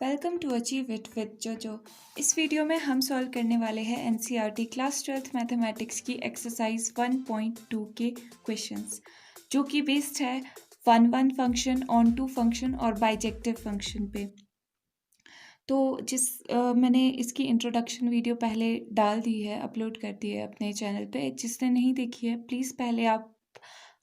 Welcome to achieve it with Jojo. इस video में हम सॉल्व करने वाले हैं एनसीईआरटी क्लास 12th मैथमेटिक्स की एक्सरसाइज 1.2 के क्वेश्चंस, जो कि बेस्ड है one function, onto function और बाइजेक्टिव फंक्शन पे। तो मैंने इसकी इंट्रोडक्शन वीडियो पहले डाल दी है, अपलोड कर दी है अपने चैनल पे। जिसने नहीं देखी है प्लीज़ पहले आप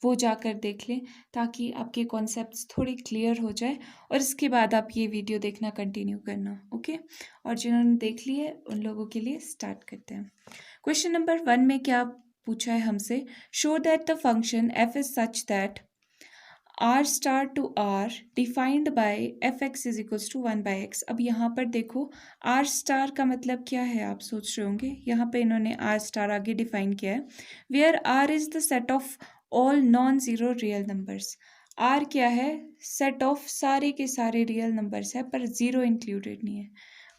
वो जाकर देख लें, ताकि आपके कॉन्सेप्ट्स थोड़े क्लियर हो जाए और इसके बाद आप ये वीडियो देखना कंटिन्यू करना। ओके, और जिन्होंने देख ली है उन लोगों के लिए स्टार्ट करते हैं। क्वेश्चन नंबर 1 में क्या पूछा है हमसे? Show that the function f is such that R star to R defined by F x is equals to 1/x। अब यहाँ पर देखो, आर स्टार का मतलब क्या है आप सोच रहे होंगे। यहाँ पे इन्होंने आर स्टार आगे डिफाइन किया है, where R is the set of all non zero real numbers. R क्या है? सेट ऑफ सारे के सारे रियल नंबर्स है, पर ज़ीरो इंक्लूडेड नहीं है।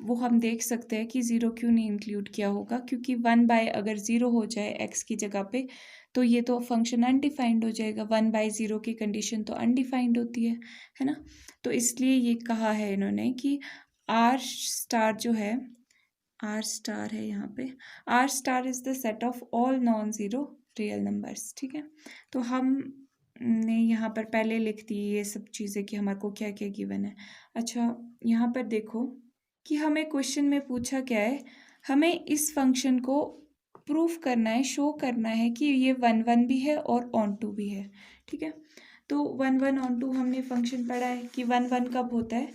वो हम देख सकते हैं कि ज़ीरो क्यों नहीं इंक्लूड किया होगा, क्योंकि 1/, अगर ज़ीरो हो जाए एक्स की जगह पे तो ये तो फंक्शन अनडिफाइंड हो जाएगा। 1/0 की कंडीशन तो अनडिफाइंड होती है ना। तो इसलिए ये कहा है इन्होंने कि आर स्टार जो है, आर स्टार है यहाँ पे, R star is the set of all non zero real numbers. ठीक है, तो हमने यहाँ पर पहले लिख दी ये सब चीज़ें कि हमारे को क्या क्या गिवन है। अच्छा, यहाँ पर देखो कि हमें क्वेश्चन में पूछा क्या है, हमें इस फंक्शन को प्रूफ करना है, शो करना है कि ये 1 भी है और ऑन टू भी है। ठीक है, तो 1 ऑन टू हमने फंक्शन पढ़ा है कि 1 कब होता है।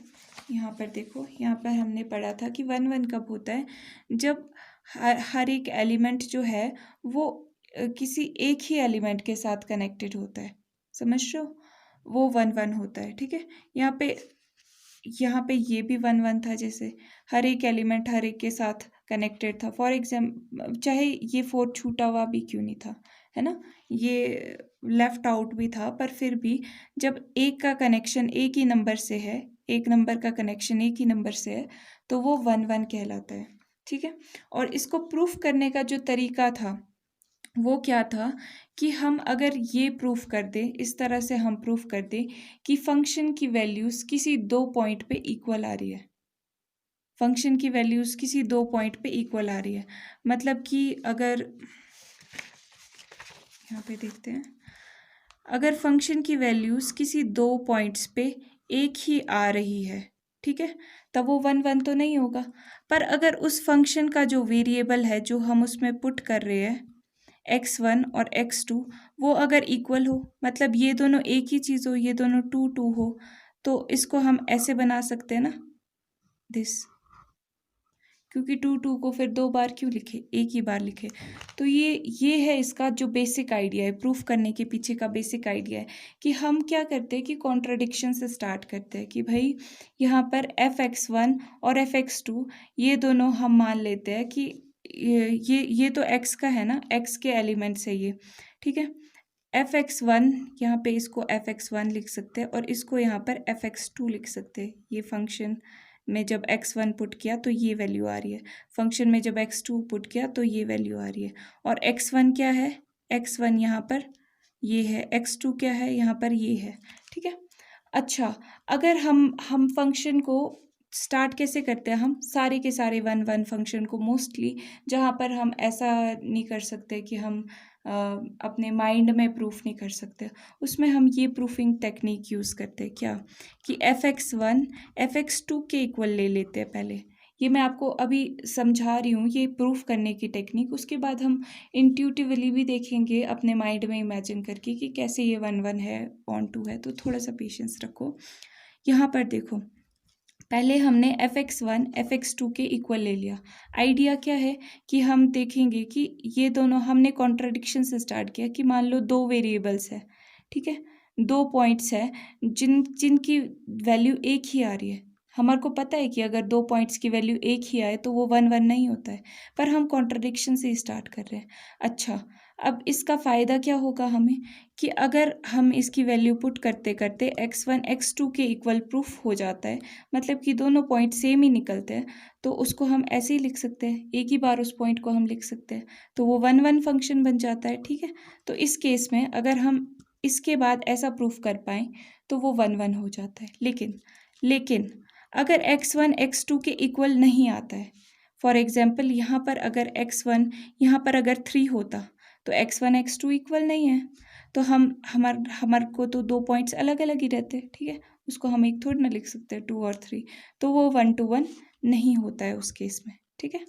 यहाँ पर देखो, यहाँ पर हमने पढ़ा था कि 1 कब होता है, जब हर एक एलिमेंट जो है वो किसी एक ही एलिमेंट के साथ कनेक्टेड होता है। समझ रहे हो, वो 1 होता है। ठीक है, यहाँ पे ये भी 1 था, जैसे हर एक एलिमेंट हर एक के साथ कनेक्टेड था। फॉर एग्जाम्पल, चाहे ये 4 छूटा हुआ भी क्यों नहीं था, है ना, ये लेफ्ट आउट भी था, पर फिर भी जब एक का कनेक्शन एक ही नंबर से है, एक नंबर का कनेक्शन एक ही नंबर से है, तो वो 1 कहलाता है। ठीक है, और इसको प्रूफ करने का जो तरीका था वो क्या था कि हम अगर ये प्रूफ कर दें, इस तरह से हम प्रूफ कर दें कि फंक्शन की वैल्यूज़ किसी 2 पॉइंट पे इक्वल आ रही है। फंक्शन की वैल्यूज़ किसी 2 पॉइंट पे इक्वल आ रही है, मतलब कि अगर यहाँ पे देखते हैं, अगर फंक्शन की वैल्यूज़ किसी 2 पॉइंट्स पे एक ही आ रही है, ठीक है, तब वो 1 तो नहीं होगा। पर अगर उस फंक्शन का जो वेरिएबल है, जो हम उसमें पुट कर रहे हैं, x1 और x2, वो अगर इक्वल हो, मतलब ये दोनों एक ही चीज़ हो, ये दोनों 2 हो, तो इसको हम ऐसे बना सकते हैं ना, दिस। क्योंकि 2 को फिर 2 बार क्यों लिखे, एक ही बार लिखे। तो ये है इसका जो बेसिक आइडिया है, प्रूफ करने के पीछे का बेसिक आइडिया है कि हम क्या करते हैं कि कॉन्ट्राडिक्शन से स्टार्ट करते हैं कि भाई यहाँ पर fx1 और fx2 ये दोनों हम मान लेते हैं कि ये तो x का है ना, x के एलिमेंट्स है ये। ठीक है, fx1, यहाँ पे इसको fx1 लिख सकते हैं और इसको यहाँ पर fx2 लिख सकते हैं। ये फंक्शन में जब x1 पुट किया तो ये वैल्यू आ रही है, फंक्शन में जब x2 पुट किया तो ये वैल्यू आ रही है। और x1 क्या है, x1 यहाँ पर ये है, x2 क्या है, यहाँ पर ये है। ठीक है, अच्छा, अगर हम फंक्शन को स्टार्ट कैसे करते हैं, हम सारे के सारे 1 फंक्शन को मोस्टली, जहाँ पर हम ऐसा नहीं कर सकते कि हम अपने माइंड में प्रूफ नहीं कर सकते, उसमें हम ये प्रूफिंग टेक्निक यूज़ करते हैं क्या, कि fx1 fx2 के इक्वल ले लेते हैं पहले। ये मैं आपको अभी समझा रही हूँ, ये प्रूफ करने की टेक्निक। उसके बाद हम इंट्यूटिवली भी देखेंगे अपने माइंड में इमेजिन करके कि कैसे ये 1 है, ऑन टू है। तो थोड़ा सा पेशेंस रखो। यहाँ पर देखो, पहले हमने fx1 fx2 के इक्वल ले लिया। आइडिया क्या है कि हम देखेंगे कि ये दोनों, हमने कॉन्ट्राडिक्शन से स्टार्ट किया कि मान लो 2 वेरिएबल्स है, ठीक है, 2 पॉइंट्स है जिनकी वैल्यू एक ही आ रही है। हमारे को पता है कि अगर 2 पॉइंट्स की वैल्यू एक ही आए तो वो 1 नहीं होता है, पर हम कॉन्ट्राडिक्शन से स्टार्ट कर रहे हैं। अच्छा, अब इसका फ़ायदा क्या होगा हमें, कि अगर हम इसकी वैल्यू पुट करते करते x1 x2 के इक्वल प्रूफ हो जाता है, मतलब कि दोनों पॉइंट सेम ही निकलते हैं, तो उसको हम ऐसे ही लिख सकते हैं, एक ही बार उस पॉइंट को हम लिख सकते हैं, तो वो 1 फंक्शन बन जाता है। ठीक है, तो इस केस में अगर हम इसके बाद ऐसा प्रूफ कर पाएँ तो वो 1 हो जाता है। लेकिन अगर x1 x2 के इक्वल नहीं आता है, फॉर एग्जाम्पल यहाँ पर अगर x1 यहाँ पर अगर 3 होता तो x1 x2 इक्वल नहीं है, तो हमारे को तो 2 पॉइंट्स अलग अलग ही रहते, ठीक है, उसको हम एक थोड़ी ना लिख सकते हैं 2 और 3, तो वो 1 to 1 नहीं होता है उस केस में, ठीक है।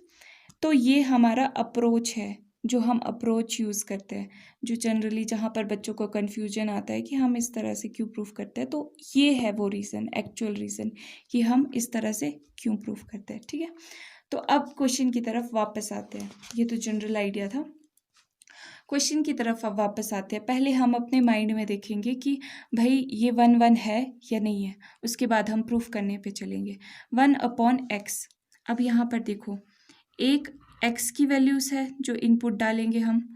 तो ये हमारा अप्रोच है, जो हम अप्रोच यूज़ करते हैं, जो जनरली जहाँ पर बच्चों को कन्फ्यूजन आता है कि हम इस तरह से क्यों प्रूफ करते हैं, तो ये है वो रीज़न, एक्चुअल रीज़न कि हम इस तरह से क्यों प्रूफ करते हैं, ठीक है। तो अब क्वेश्चन की तरफ वापस आते हैं, ये तो जनरल आइडिया था। क्वेश्चन की तरफ अब वापस आते हैं। पहले हम अपने माइंड में देखेंगे कि भाई ये 1 1 है या नहीं है, उसके बाद हम प्रूफ करने पे चलेंगे। 1/x, अब यहाँ पर देखो, एक x की वैल्यूज़ है जो इनपुट डालेंगे हम,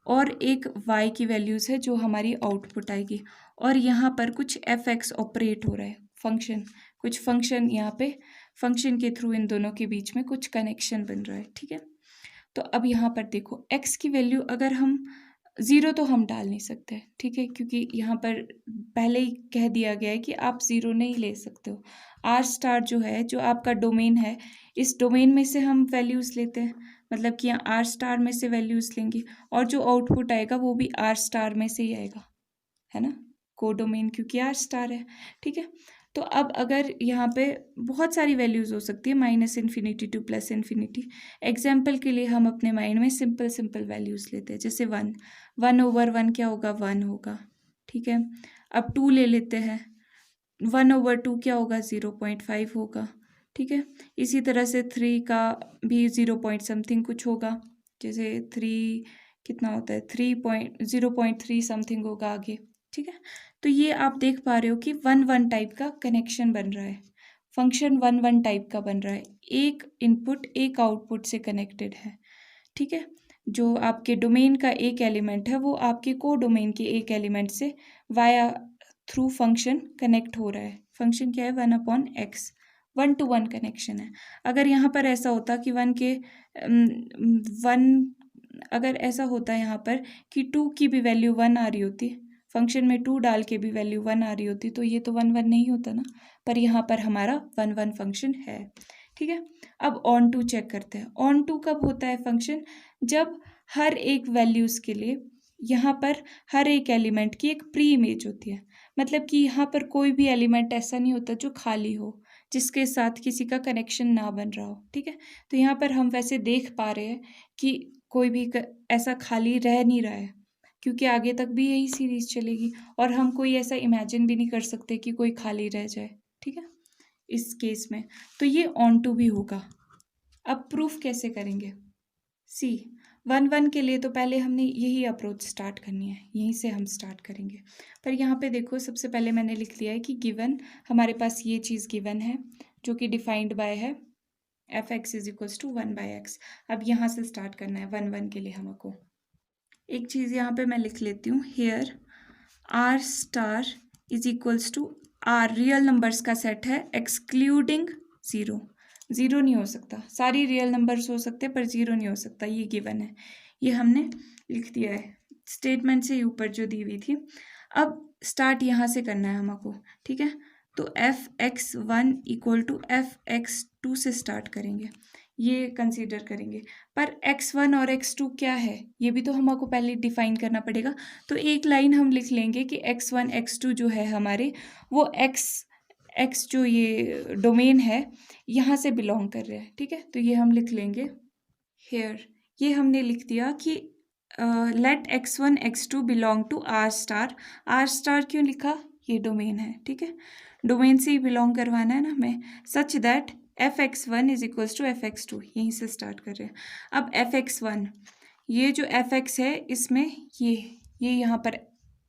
और एक y की वैल्यूज़ है जो हमारी आउटपुट आएगी, और यहाँ पर कुछ fx ऑपरेट हो रहा है, फंक्शन, कुछ फंक्शन यहाँ पे, फंक्शन के थ्रू इन दोनों के बीच में कुछ कनेक्शन बन रहा है, ठीक है। तो अब यहाँ पर देखो x की वैल्यू अगर हम 0 तो हम डाल नहीं सकते, ठीक है, क्योंकि यहाँ पर पहले ही कह दिया गया है कि आप 0 नहीं ले सकते हो। आर स्टार जो है, जो आपका डोमेन है, इस डोमेन में से हम वैल्यूज़ लेते हैं, मतलब कि यहाँ आर स्टार में से वैल्यूज़ लेंगे, और जो आउटपुट आएगा वो भी आर स्टार में से ही आएगा, है ना, को डोमेन क्योंकि आर स्टार है, ठीक है। तो अब अगर यहाँ पे बहुत सारी वैल्यूज़ हो सकती है, -∞ to +∞। एग्जाम्पल के लिए हम अपने माइंड में सिंपल वैल्यूज़ लेते हैं, जैसे 1 1/1 क्या होगा, 1 होगा, ठीक है। अब 2 ले लेते हैं, 1/2 क्या होगा, 0.5 होगा, ठीक है। इसी तरह से 3 का भी 0 समथिंग कुछ होगा, जैसे 3 कितना होता है, 0.3 समथिंग होगा आगे, ठीक है। तो ये आप देख पा रहे हो कि 1 1 टाइप का कनेक्शन बन रहा है, फंक्शन 1 1 टाइप का बन रहा है, एक इनपुट एक आउटपुट से कनेक्टेड है, ठीक है। जो आपके डोमेन का एक एलिमेंट है वो आपके को डोमेन के एक एलिमेंट से वाया थ्रू फंक्शन कनेक्ट हो रहा है। फंक्शन क्या है, 1/x, 1 to 1 कनेक्शन है। अगर यहाँ पर ऐसा होता कि 1 अगर ऐसा होता है यहाँ पर कि 2 की भी वैल्यू 1 आ रही होती, फंक्शन में 2 डाल के भी वैल्यू 1 आ रही होती, तो ये तो 1 1 नहीं होता ना, पर यहाँ पर हमारा 1 1 फंक्शन है, ठीक है। अब ऑन टू चेक करते हैं। ऑन टू कब होता है फंक्शन, जब हर एक वैल्यूज़ के लिए यहाँ पर हर एक एलिमेंट की एक प्री इमेज होती है, मतलब कि यहाँ पर कोई भी एलिमेंट ऐसा नहीं होता जो खाली हो, जिसके साथ किसी का कनेक्शन ना बन रहा हो, ठीक है। तो यहाँ पर हम वैसे देख पा रहे हैं कि कोई भी ऐसा खाली रह नहीं रहा है, क्योंकि आगे तक भी यही सीरीज चलेगी, और हम कोई ऐसा इमेजिन भी नहीं कर सकते कि कोई खाली रह जाए, ठीक है, इस केस में। तो ये ऑन टू भी होगा। अब प्रूफ कैसे करेंगे, सी 1 1 के लिए तो पहले हमने यही अप्रोच स्टार्ट करनी है, यहीं से हम स्टार्ट करेंगे। पर यहाँ पे देखो, सबसे पहले मैंने लिख लिया है कि गिवन, हमारे पास ये चीज़ गिवन है जो कि डिफाइंड बाय है f(x) = 1/x। अब यहाँ से स्टार्ट करना है 1 1 के लिए हमको। एक चीज़ यहाँ पे मैं लिख लेती हूँ, here r star = r real numbers का सेट है एक्सक्लूडिंग 0। 0 नहीं हो सकता, सारी रियल नंबर्स हो सकते हैं पर 0 नहीं हो सकता, ये गिवन है, ये हमने लिख दिया है स्टेटमेंट से ऊपर जो दी हुई थी। अब स्टार्ट यहाँ से करना है हमको, ठीक है। तो f(x1) = f(x2) से स्टार्ट करेंगे, ये कंसीडर करेंगे। पर x1 और x2 क्या है, ये भी तो हमको पहले डिफाइन करना पड़ेगा। तो एक लाइन हम लिख लेंगे कि x1 x2 जो है हमारे, वो x जो ये डोमेन है यहाँ से बिलोंग कर रहे हैं, ठीक है। तो ये हम लिख लेंगे हेयर, ये हमने लिख दिया कि let x1 x2 belong to r star. r star क्यों लिखा, ये डोमेन है, ठीक है, डोमेन से ही बिलोंग करवाना है ना हमें, सच दैट f(x1) = f(x2), यहीं से स्टार्ट कर रहे हैं। अब f(x1), ये जो f(x) है, इसमें ये यहाँ पर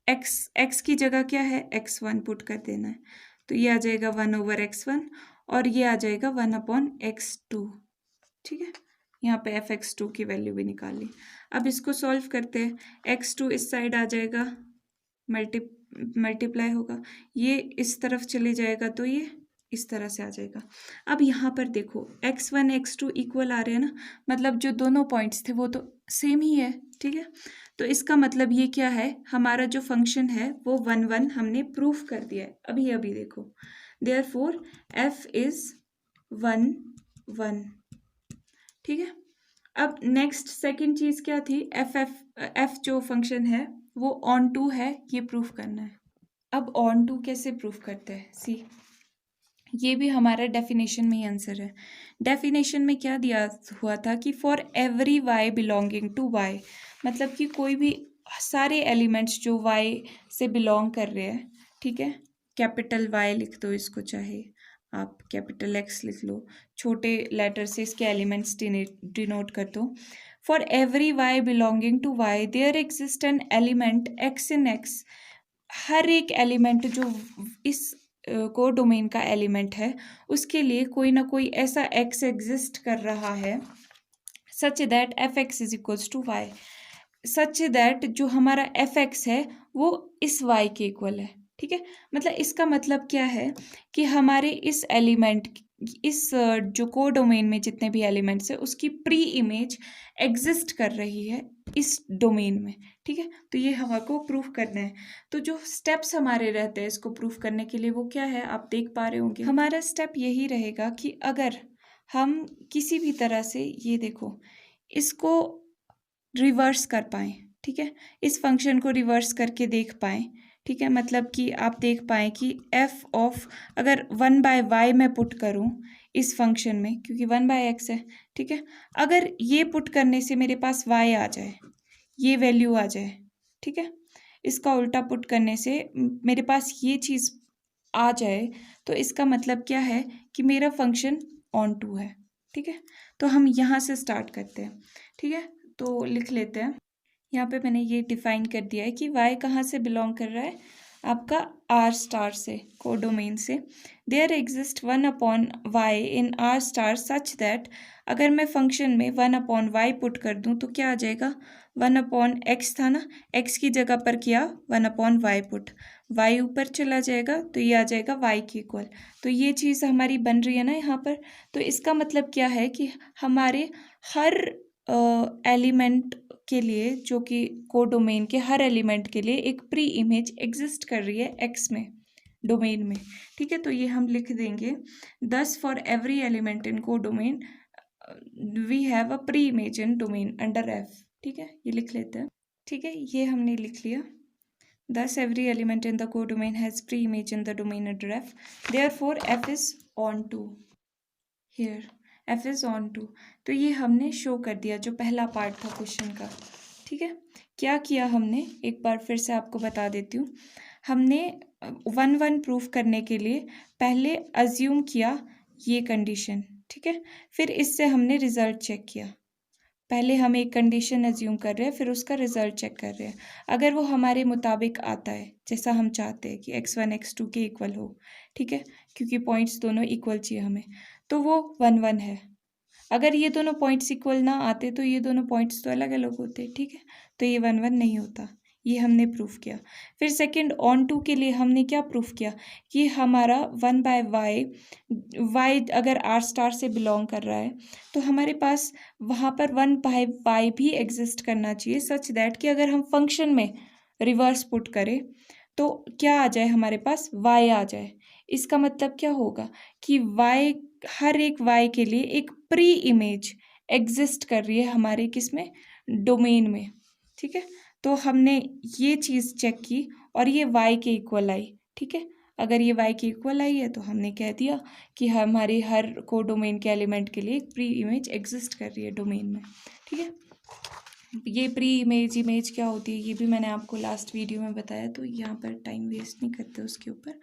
x की जगह क्या है, x1 पुट कर देना है, तो ये आ जाएगा 1/x1, और ये आ जाएगा 1/x2, ठीक है। यहाँ पे f(x2) की वैल्यू भी निकाल ली। अब इसको सॉल्व करते हैं, x2 इस साइड आ जाएगा, मल्टीप्लाई होगा, ये इस तरफ चले जाएगा तो ये इस तरह से आ जाएगा। अब यहाँ पर देखो x1 x2 इक्वल आ रहे हैं ना, मतलब जो दोनों पॉइंट्स थे वो तो सेम ही है, ठीक है। तो इसका मतलब ये क्या है, हमारा जो फंक्शन है वो 1 1 हमने प्रूफ कर दिया है, अभी देखो। Therefore f is 1 1। ठीक है, अब नेक्स्ट सेकंड चीज क्या थी, एफ जो फंक्शन है वो ऑन टू है, ये प्रूफ करना है। अब ऑन टू कैसे प्रूफ करते हैं, सी ये भी हमारा डेफिनेशन में ही आंसर है। डेफिनेशन में क्या दिया हुआ था कि for every Y belonging to y, मतलब कि कोई भी सारे एलिमेंट्स जो वाई से बिलोंग कर रहे हैं, ठीक है, कैपिटल वाई लिख दो इसको, चाहे आप कैपिटल एक्स लिख लो, छोटे लेटर से इसके एलिमेंट्स डिनोट कर दो। For every Y belonging to Y there exist an element X in X, हर एक एलिमेंट जो इस को डोमेन का एलिमेंट है उसके लिए कोई ना कोई ऐसा एक्स एग्जिस्ट कर रहा है such that f x is equals to y, such that जो हमारा एफ एक्स है वो इस वाई के इक्वल है। ठीक है, मतलब इसका मतलब क्या है कि हमारे इस एलिमेंट, इस जो को डोमेन में जितने भी एलिमेंट्स है उसकी प्री इमेज एग्जिस्ट कर रही है इस डोमेन में। ठीक है, तो ये हमको प्रूफ करना है। तो जो स्टेप्स हमारे रहते हैं इसको प्रूफ करने के लिए वो क्या है, आप देख पा रहे होंगे। हमारा स्टेप यही रहेगा कि अगर हम किसी भी तरह से ये देखो इसको रिवर्स कर पाएँ, ठीक है, इस फंक्शन को रिवर्स करके देख पाएँ, ठीक है, मतलब कि आप देख पाएँ कि एफ ऑफ अगर 1/y मैं पुट करूँ इस फंक्शन में, क्योंकि 1/x है, ठीक है, अगर ये पुट करने से मेरे पास y आ जाए, ये वैल्यू आ जाए, ठीक है, इसका उल्टा पुट करने से मेरे पास ये चीज़ आ जाए, तो इसका मतलब क्या है कि मेरा फंक्शन ऑन टू है। ठीक है, तो हम यहाँ से स्टार्ट करते हैं। ठीक है, तो लिख लेते हैं, यहाँ पे मैंने ये डिफाइन कर दिया है कि y कहाँ से बिलोंग कर रहा है, आपका R स्टार से, कोडोमेन से। There exist 1/y in R star such that, अगर मैं फंक्शन में 1/y पुट कर दूँ तो क्या आ जाएगा, 1/x था ना, x की जगह पर किया 1/y पुट, y ऊपर चला जाएगा तो ये आ जाएगा y की इक्वल। तो ये चीज़ हमारी बन रही है ना यहाँ पर। तो इसका मतलब क्या है कि हमारे हर एलिमेंट के लिए, जो कि कोडोमेन के हर एलिमेंट के लिए एक प्री इमेज एग्जिस्ट कर रही है एक्स में, डोमेन में। ठीक है, तो ये हम लिख देंगे, thus for every element in codomain we have a pre image in domain under f. ठीक है, ये लिख लेते हैं। ठीक है, ये हमने लिख लिया, thus every element in the codomain has pre image in the domain under f, therefore f is onto here, f is onto. तो ये हमने शो कर दिया जो पहला पार्ट था क्वेश्चन का। ठीक है, क्या किया हमने, एक बार फिर से आपको बता देती हूँ। हमने 1/1 प्रूफ करने के लिए पहले अज्यूम किया ये कंडीशन, ठीक है, फिर इससे हमने रिजल्ट चेक किया। पहले हम एक कंडीशन अज्यूम कर रहे हैं, फिर उसका रिजल्ट चेक कर रहे हैं। अगर वो हमारे मुताबिक आता है, जैसा हम चाहते हैं कि x1 x2 के इक्वल हो, ठीक है, क्योंकि पॉइंट्स दोनों इक्वल चाहिए हमें, तो वो 1/1 है। अगर ये दोनों पॉइंट्स इक्वल ना आते तो ये दोनों पॉइंट्स तो अलग अलग होते, ठीक है, तो ये 1/1 नहीं होता, ये हमने प्रूफ किया। फिर सेकंड ऑन टू के लिए हमने क्या प्रूफ किया कि हमारा 1/y, y अगर r स्टार से बिलोंग कर रहा है तो हमारे पास वहाँ पर 1/y भी एग्जिस्ट करना चाहिए, सच दैट कि अगर हम फंक्शन में रिवर्स पुट करें तो क्या आ जाए, हमारे पास y आ जाए। इसका मतलब क्या होगा कि y, हर एक y के लिए एक प्री इमेज एग्जिस्ट कर रही है हमारे किसमें, डोमेन में। ठीक है, तो हमने ये चीज़ चेक की और ये y के इक्वल आई। ठीक है, अगर ये y के इक्वल आई है तो हमने कह दिया कि हमारे हर को डोमेन के एलिमेंट के लिए एक प्री इमेज एग्जिस्ट कर रही है डोमेन में। ठीक है, ये प्री इमेज क्या होती है ये भी मैंने आपको लास्ट वीडियो में बताया, तो यहाँ पर टाइम वेस्ट नहीं करते उसके ऊपर।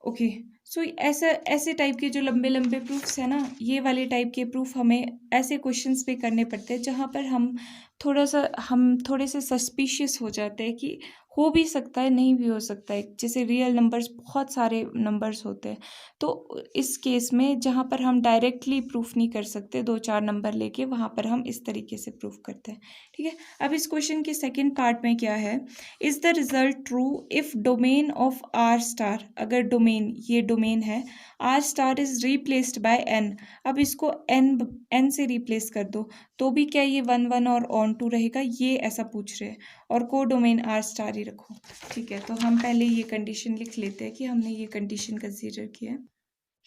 ओके, सो ऐसे टाइप के जो लंबे लंबे प्रूफ्स है ना, ये वाले टाइप के प्रूफ हमें ऐसे क्वेश्चंस पे करने पड़ते हैं जहाँ पर हम थोड़े से सस्पिशियस हो जाते हैं कि हो भी सकता है, नहीं भी हो सकता है। जैसे रियल नंबर्स, बहुत सारे नंबर्स होते हैं, तो इस केस में जहाँ पर हम डायरेक्टली प्रूफ नहीं कर सकते 2-4 नंबर लेके, वहाँ पर हम इस तरीके से प्रूफ करते हैं। ठीक है, अब इस क्वेश्चन के सेकेंड पार्ट में क्या है, is the result true if domain of R star, अगर डोमेन, ये डोमेन है, R star is replaced by N. अब इसको एन से रिप्लेस कर दो तो भी क्या ये 1 1 और ऑन टू रहेगा, ये ऐसा पूछ रहे हैं। और को डोमेन आर स्टार ही रखो। ठीक है, तो हम पहले ये कंडीशन लिख लेते हैं कि हमने ये कंडीशन कंसीडर किया है।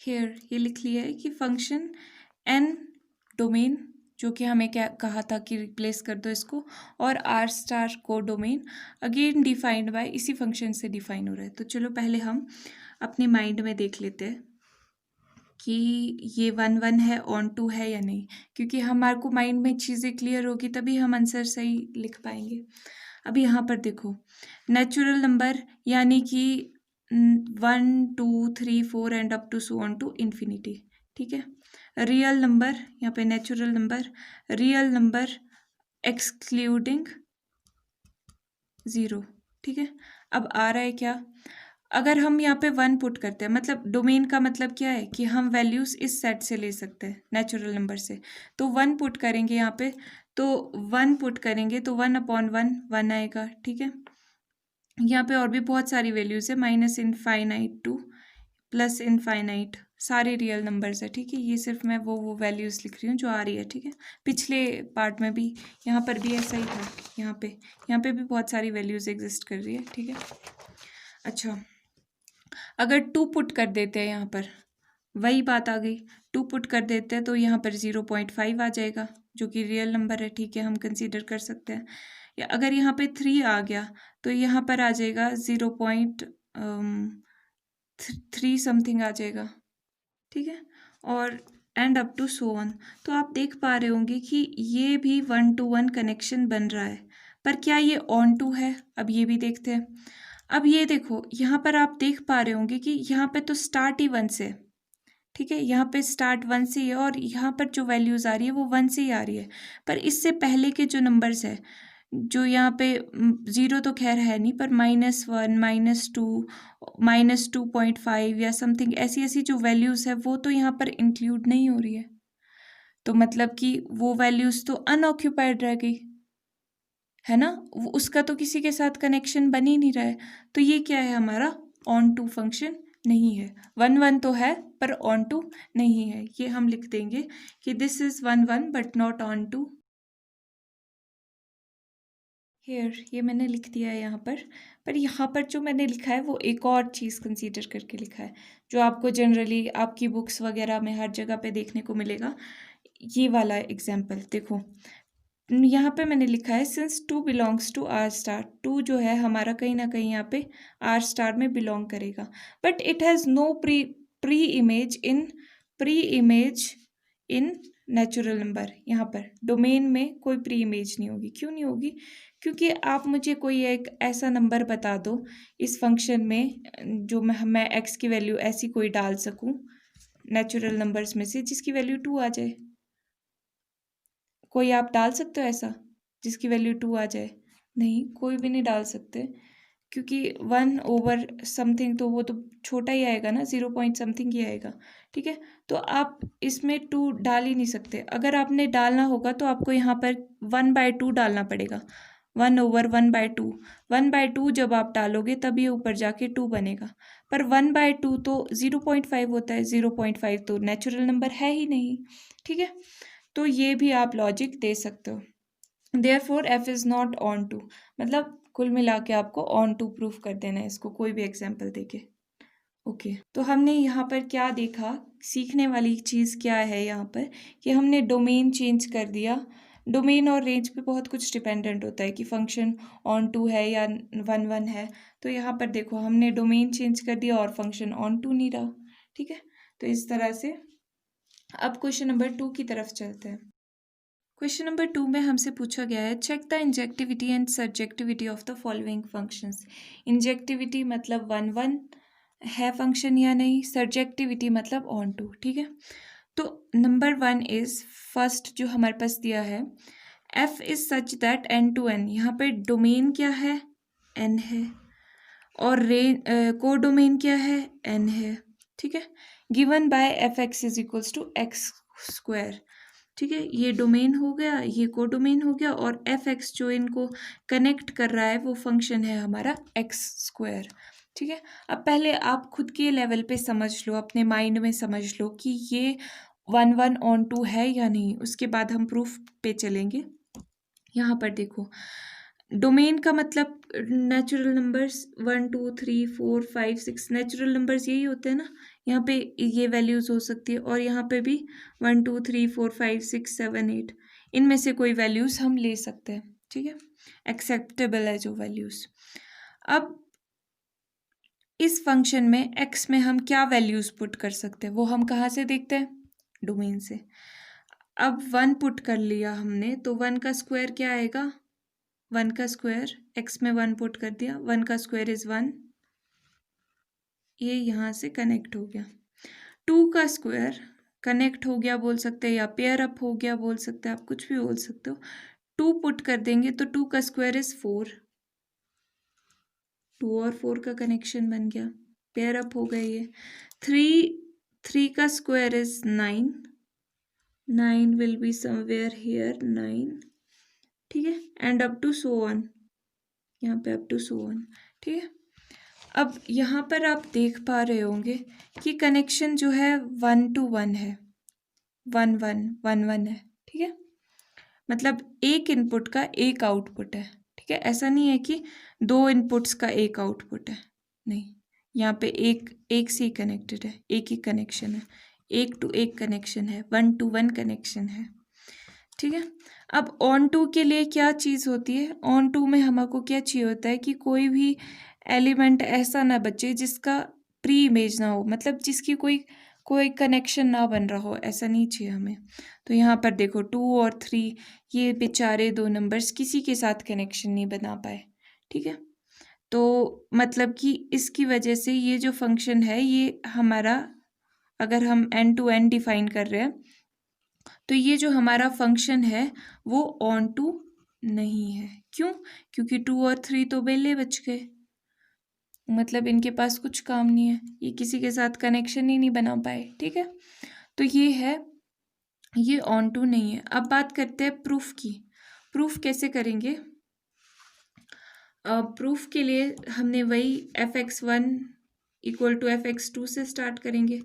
हेयर ये लिख लिया है कि फंक्शन एन डोमेन, जो कि हमें क्या कहा था कि रिप्लेस कर दो इसको, और आर स्टार को डोमेन अगेन डिफाइंड बाय इसी फंक्शन से डिफाइन हो रहा है। तो चलो पहले हम अपने माइंड में देख लेते हैं कि ये 1 1 है, ऑन टू है या नहीं, क्योंकि हमारे को माइंड में चीज़ें क्लियर होगी तभी हम आंसर सही लिख पाएंगे। अब यहाँ पर देखो, नेचुरल नंबर यानी कि 1 2 3 4 and up to so on to infinity. ठीक है, रियल नंबर, यहाँ पे natural number, real number excluding 0। ठीक है, अब आ रहा है क्या, अगर हम यहाँ पे 1 पुट करते हैं, मतलब डोमेन का मतलब क्या है कि हम वैल्यूज इस सेट से ले सकते हैं नेचुरल नंबर से। तो 1 पुट करेंगे यहाँ पे, तो 1 पुट करेंगे तो 1/1 1 आएगा। ठीक है, यहाँ पे और भी बहुत सारी वैल्यूज है, -इनफाइनाइट टू +इनफाइनाइट, सारे रियल नंबर्स है। ठीक है, ये सिर्फ मैं वो वैल्यूज लिख रही हूँ जो आ रही है। ठीक है, पिछले पार्ट में भी यहाँ पर भी ऐसा ही था, यहाँ पे भी बहुत सारी वैल्यूज एग्जिस्ट कर रही है। ठीक है, अच्छा, अगर 2 पुट कर देते हैं यहाँ पर, वही बात आ गई, 2 पुट कर देते हैं तो यहाँ पर 0.5 आ जाएगा, जो कि रियल नंबर है। ठीक है, हम कंसीडर कर सकते हैं। या अगर यहाँ पे 3 आ गया तो यहाँ पर आ जाएगा 0.3 समथिंग आ जाएगा। ठीक है, और and up to so on. तो आप देख पा रहे होंगे कि ये भी 1 to 1 कनेक्शन बन रहा है, पर क्या ये ऑन टू है, अब ये भी देखते हैं। अब ये देखो, यहाँ पर आप देख पा रहे होंगे कि यहाँ पे तो स्टार्ट ही 1 से। ठीक है, यहाँ पे स्टार्ट 1 से ही है और यहाँ पर जो वैल्यूज आ रही है वो 1 से ही आ रही है। पर इससे पहले के जो नंबर्स है, जो यहाँ पे 0 तो खैर है नहीं, पर -1 -2 -2.5 या समथिंग ऐसी ऐसी जो वैल्यूज है वो तो यहाँ पर इंक्लूड नहीं हो रही है। तो मतलब कि वो वैल्यूज तो अनऑक्यूपाइड रह गई है ना, उसका तो किसी के साथ कनेक्शन बन ही नहीं रहा है। तो ये क्या है, हमारा ऑन टू फंक्शन नहीं है। 1 1 तो है पर ऑन टू नहीं है। ये हम लिख देंगे कि this is 1 1 but not onto. Here ये मैंने लिख दिया है यहाँ पर यहाँ पर जो मैंने लिखा है वो एक और चीज़ कंसीडर करके लिखा है, जो आपको जनरली आपकी बुक्स वगैरह में हर जगह पे देखने को मिलेगा। ये वाला एग्जाम्पल देखो, यहाँ पे मैंने लिखा है since 2 belongs to R star. 2 जो है हमारा कहीं ना कहीं यहाँ पे आर स्टार में बिलोंग करेगा, but it has no pre image in natural number. यहाँ पर डोमेन में कोई प्री इमेज नहीं होगी। क्यों नहीं होगी, क्योंकि आप मुझे कोई एक ऐसा नंबर बता दो इस फंक्शन में जो मैं एक्स की वैल्यू ऐसी कोई डाल सकूं नेचुरल नंबर्स में से जिसकी वैल्यू 2 आ जाए। कोई आप डाल सकते हो ऐसा जिसकी वैल्यू 2 आ जाए? नहीं, कोई भी नहीं डाल सकते, क्योंकि 1 ओवर समथिंग तो वो तो छोटा ही आएगा ना, 0 पॉइंट समथिंग ही आएगा। ठीक है, तो आप इसमें 2 डाल ही नहीं सकते। अगर आपने डालना होगा तो आपको यहाँ पर 1/2 डालना पड़ेगा। 1 ओवर 1/2, 1/2 जब आप डालोगे तभी ऊपर जाके 2 बनेगा। पर 1/2 तो 0.5 होता है, 0.5 तो नेचुरल नंबर है ही नहीं। ठीक है, तो ये भी आप लॉजिक दे सकते हो। Therefore f is not onto, मतलब कुल मिला के आपको ऑन टू प्रूफ कर देना है इसको कोई भी एग्जाम्पल देके। ओके, तो हमने यहाँ पर क्या देखा, सीखने वाली चीज़ क्या है यहाँ पर कि हमने डोमेन चेंज कर दिया। डोमेन और रेंज पे बहुत कुछ डिपेंडेंट होता है कि फंक्शन ऑन टू है या 1 1 है। तो यहाँ पर देखो, हमने डोमेन चेंज कर दिया और फंक्शन ऑन टू नहीं रहा। ठीक है, तो इस तरह से अब क्वेश्चन नंबर 2 की तरफ चलते हैं। क्वेश्चन नंबर 2 में हमसे पूछा गया है, check the injectivity and surjectivity of the following functions. Injectivity मतलब 1 1 है फंक्शन या नहीं, सब्जेक्टिविटी मतलब ऑन टू। ठीक है, तो नंबर 1 इज फर्स्ट जो हमारे पास दिया है, F is such that n to n। यहाँ पे डोमेन क्या है, n है, और को डोमेन क्या है, n है। ठीक है, given by F x is equals to x square. ठीक है, ये डोमेन हो गया, ये को डोमेन हो गया, और एफ एक्स जो इनको कनेक्ट कर रहा है वो फंक्शन है हमारा एक्स स्क्वायर। ठीक है। अब पहले आप खुद के लेवल पे समझ लो, अपने माइंड में समझ लो कि ये 1 1 ऑन 2 है या नहीं, उसके बाद हम प्रूफ पे चलेंगे। यहाँ पर देखो, डोमेन का मतलब नेचुरल नंबर्स 1 2 3 4 5 6 नेचुरल नंबर्स यही होते हैं ना। यहाँ पे ये वैल्यूज़ हो सकती है और यहाँ पे भी 1 2 3 4 5 6 7 8 इनमें से कोई वैल्यूज़ हम ले सकते हैं, ठीक है, एक्सेप्टेबल है जो वैल्यूज़। अब इस फंक्शन में x में हम क्या वैल्यूज़ पुट कर सकते हैं वो हम कहाँ से देखते हैं, डोमेन से। अब 1 पुट कर लिया हमने तो 1 का स्क्वायर क्या आएगा, 1 का स्क्वायर, x में 1 पुट कर दिया, 1 का स्क्वायर इज 1, ये यहाँ से कनेक्ट हो गया। 2 का स्क्वायर कनेक्ट हो गया बोल सकते हैं, या पेयर अप हो गया बोल सकते हैं, आप कुछ भी बोल सकते हो। 2 पुट कर देंगे तो 2 का स्क्वायर इज 4, 2 और 4 का कनेक्शन बन गया, पेयर अप हो गए ये। 3 का square is 9, 9 will be somewhere here 9, ठीक है, and up to so on, यहाँ पे अप टू सो ऑन, ठीक है। अब यहाँ पर आप देख पा रहे होंगे कि कनेक्शन जो है 1 to 1 है, 1 1 1 1 है, ठीक है, मतलब एक इनपुट का एक आउटपुट है, ठीक है। ऐसा नहीं है कि दो इनपुट्स का एक आउटपुट है, नहीं, यहाँ पे एक से ही कनेक्टेड है, एक ही कनेक्शन है, एक टू एक कनेक्शन है, 1 to 1 कनेक्शन है, ठीक है। अब ऑन टू के लिए क्या चीज़ होती है, ऑन टू में हमको क्या चाहिए होता है कि कोई भी एलिमेंट ऐसा ना बचे जिसका प्री इमेज ना हो, मतलब जिसकी कोई कनेक्शन ना बन रहा हो, ऐसा नहीं चाहिए हमें। तो यहाँ पर देखो 2 और 3 ये बेचारे दो नंबर्स किसी के साथ कनेक्शन नहीं बना पाए, ठीक है। तो मतलब कि इसकी वजह से ये जो फंक्शन है ये हमारा, अगर हम एन टू एन डिफाइन कर रहे हैं तो ये जो हमारा फंक्शन है वो ऑन टू नहीं है। क्यों? क्योंकि 2 और 3 तो बेले बच गए, मतलब इनके पास कुछ काम नहीं है, ये किसी के साथ कनेक्शन ही नहीं बना पाए, ठीक है। तो ये है, ये ऑन टू नहीं है। अब बात करते हैं प्रूफ की। प्रूफ कैसे करेंगे? प्रूफ के लिए हमने वही f(x1) इक्वल टू f(x2) से स्टार्ट करेंगे।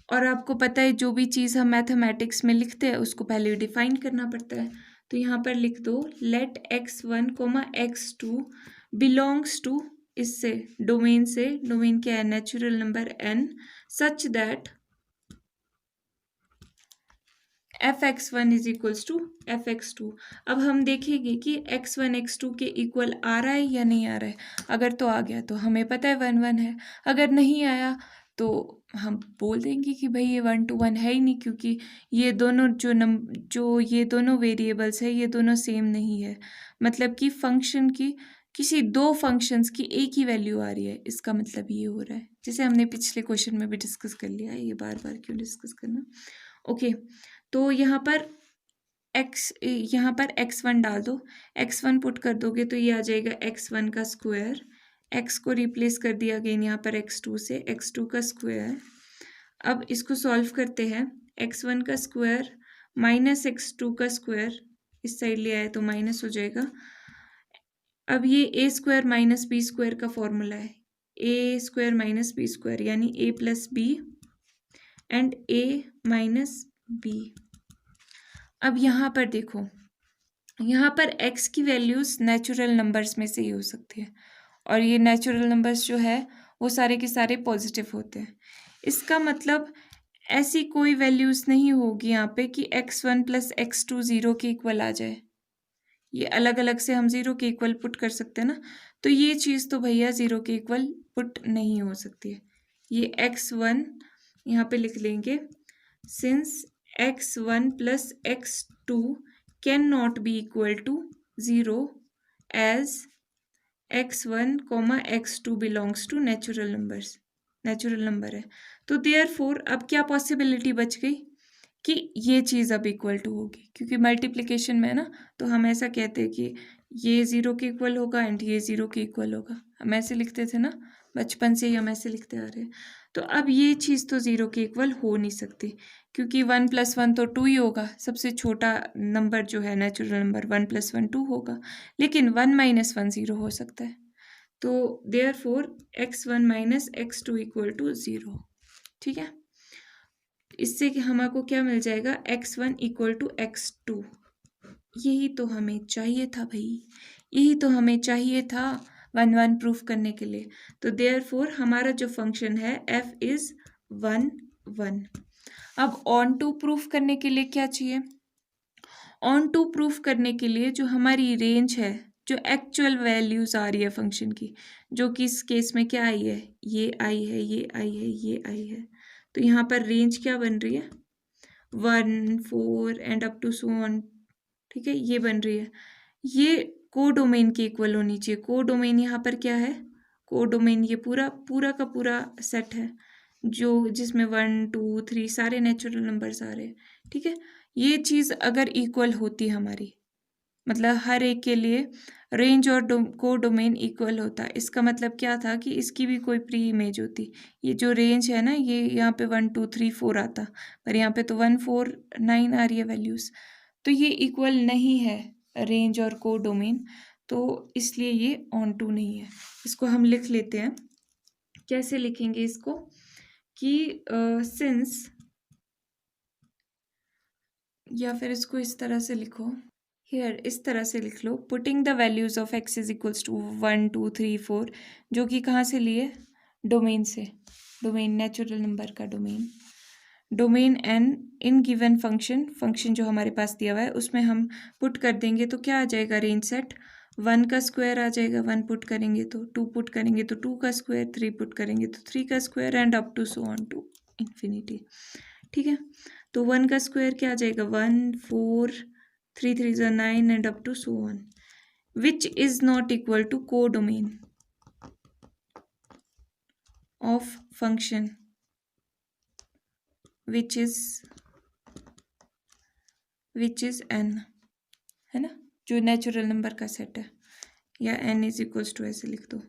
और आपको पता है जो भी चीज़ हम मैथमेटिक्स में लिखते हैं उसको पहले डिफाइन करना पड़ता है। तो यहाँ पर लिख दो let x1, x2 belongs to, इससे डोमेन से, डोमेन क्या है, natural number n, such that f(x1) is equals to f(x2). अब हम देखेंगे कि x1 x2 के इक्वल आ रहा है या नहीं आ रहा है। अगर तो आ गया तो हमें पता है 1 1 है, अगर नहीं आया तो हम बोल देंगे कि भाई ये 1 to 1 है ही नहीं, क्योंकि ये दोनों जो ये दोनों वेरिएबल्स है ये दोनों सेम नहीं है। मतलब कि फंक्शन की, किसी दो फंक्शंस की एक ही वैल्यू आ रही है, इसका मतलब ये हो रहा है, जैसे हमने पिछले क्वेश्चन में भी डिस्कस कर लिया है, ये बार बार क्यों डिस्कस करना। ओके, तो यहाँ पर x1 डाल दो, x1 पुट कर दोगे तो ये आ जाएगा x1 का स्क्वायर, x को रिप्लेस कर दिया अगेन यहाँ पर x2 से, x2 का स्क्वायर। अब इसको सॉल्व करते हैं, x1 का स्क्वायर माइनस x2 का स्क्वायर, इस साइड ले आए तो माइनस हो जाएगा। अब ये a square minus b square का फॉर्मूला है, a square minus b square, यानी a plus b and a minus b. अब यहाँ पर देखो, यहाँ पर x की वैल्यूज़ नेचुरल नंबर्स में से ही हो सकती है, और ये नेचुरल नंबर्स जो है वो सारे के सारे पॉजिटिव होते हैं। इसका मतलब ऐसी कोई वैल्यूज़ नहीं होगी यहाँ पे कि x1 प्लस x2 ज़ीरो के इक्वल आ जाए, ये अलग अलग से हम ज़ीरो के इक्वल पुट कर सकते हैं ना, तो ये चीज़ तो भैया ज़ीरो के इक्वल पुट नहीं हो सकती है। ये x1 यहाँ पे लिख लेंगे, since x1 plus x2 cannot be equal to zero as x1, x2 belongs to natural numbers, natural number है। तो देयरफॉर अब क्या पॉसिबिलिटी बच गई कि ये चीज़ अब इक्वल टू होगी, क्योंकि मल्टीप्लिकेशन में ना तो हम ऐसा कहते हैं कि ये ज़ीरो के इक्वल होगा एंड ये ज़ीरो के इक्वल होगा, हम ऐसे लिखते थे ना, बचपन से ही हम ऐसे लिखते आ रहे हैं। तो अब ये चीज़ तो ज़ीरो के इक्वल हो नहीं सकती, क्योंकि 1 + 1 तो 2 ही होगा, सबसे छोटा नंबर जो है नेचुरल नंबर 1 + 1 2 होगा, लेकिन 1 - 1 ज़ीरो हो सकता है। तो therefore x1 minus x2 equal to 0। ठीक है, इससे कि हमारे क्या मिल जाएगा, x1 इक्वल टू x2। यही तो हमें चाहिए था भाई, यही तो हमें चाहिए था 1 1 प्रूफ करने के लिए। तो देयरफॉर हमारा जो फंक्शन है f इज 1 1। अब ऑन टू प्रूफ करने के लिए क्या चाहिए, ऑन टू प्रूफ करने के लिए जो हमारी रेंज है, जो एक्चुअल वैल्यूज आ रही है फंक्शन की, जो कि इस केस में क्या आई है, ये आई है, ये आई है, ये आई है। तो यहाँ पर रेंज क्या बन रही है, 1 4 and up to so on. ठीक है, ये बन रही है, ये कोडोमेन के इक्वल होनी चाहिए। कोडोमेन यहाँ पर क्या है, कोडोमेन ये पूरा पूरा का पूरा सेट है जो जिसमें 1 2 3 सारे नेचुरल नंबर्स आ रहे हैं। ठीक है, ये चीज़ अगर इक्वल होती हमारी, मतलब हर एक के लिए रेंज और कोडोमेन इक्वल होता, इसका मतलब क्या था कि इसकी भी कोई प्री इमेज होती। ये जो रेंज है ना, ये यहाँ पे 1 2 3 4 आता, पर यहाँ पे तो 1 4 9 आ रही है वैल्यूज़। तो ये इक्वल नहीं है रेंज और कोडोमेन, तो इसलिए ये ऑन टू नहीं है। इसको हम लिख लेते हैं, कैसे लिखेंगे इसको कि सिंस, या फिर इसको इस तरह से लिखो, हियर इस तरह से लिख लो, putting the values of x is equals to 1 2 3 4, जो कि कहाँ से लिए, डोमेन से, डोमेन नेचुरल नंबर का domain, domain N in given function, function जो हमारे पास दिया हुआ है उसमें हम पुट कर देंगे तो क्या आ जाएगा, रेंज सेट 1 का स्क्वायर आ जाएगा, 1 पुट करेंगे तो 2 पुट करेंगे तो 2 का स्क्वायर, 3 पुट करेंगे तो 3 का square and up to so on to infinity. ठीक है, तो 1 का स्क्वायर क्या आ जाएगा, 1 4 3 3 is 9 and up to so on, which is not equal to codomain of function which is n, है ना, जो नेचुरल नंबर का सेट है, या n इज इक्वल्स टू ऐसे लिख दो,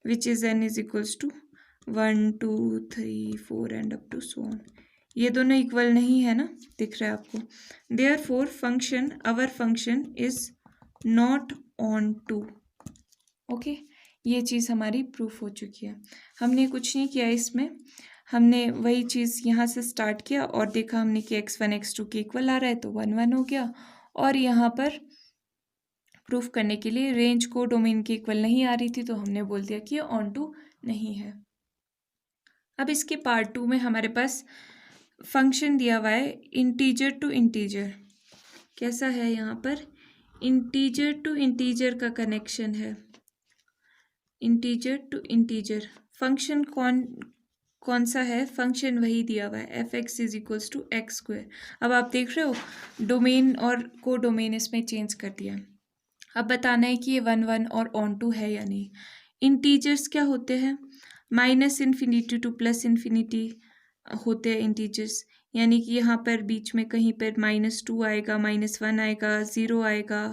which is n is equals to 1 2 3 4 and up to so on. ये दोनों इक्वल नहीं है ना, दिख रहा है आपको। Therefore function, our function is not onto. Okay, ये चीज़ हमारी प्रूफ हो चुकी है। हमने कुछ नहीं किया इसमें, हमने वही चीज़ यहाँ से स्टार्ट किया और देखा हमने कि x1 x2 के इक्वल आ रहा है तो 1 1 हो गया, और यहाँ पर प्रूफ करने के लिए रेंज को डोमेन के इक्वल नहीं आ रही थी तो हमने बोल दिया कि ये ऑन टू नहीं है। अब इसके पार्ट 2 में हमारे पास फंक्शन दिया हुआ है इंटीजर टू इंटीजर। कैसा है, यहाँ पर इंटीजर टू इंटीजर का कनेक्शन है, इंटीजर टू इंटीजर। फंक्शन कौन सा है, फंक्शन वही दिया हुआ है f x is equals to x square. अब आप देख रहे हो डोमेन और को डोमेन इसमें चेंज कर दिया। अब बताना है कि ये 1 1 और ऑन टू है या नहीं। इंटीजर्स क्या होते हैं, minus infinity two plus infinity होते हैं इंटीजर्स, यानी कि यहाँ पर बीच में कहीं पर -2 आएगा, -1 आएगा, 0 आएगा,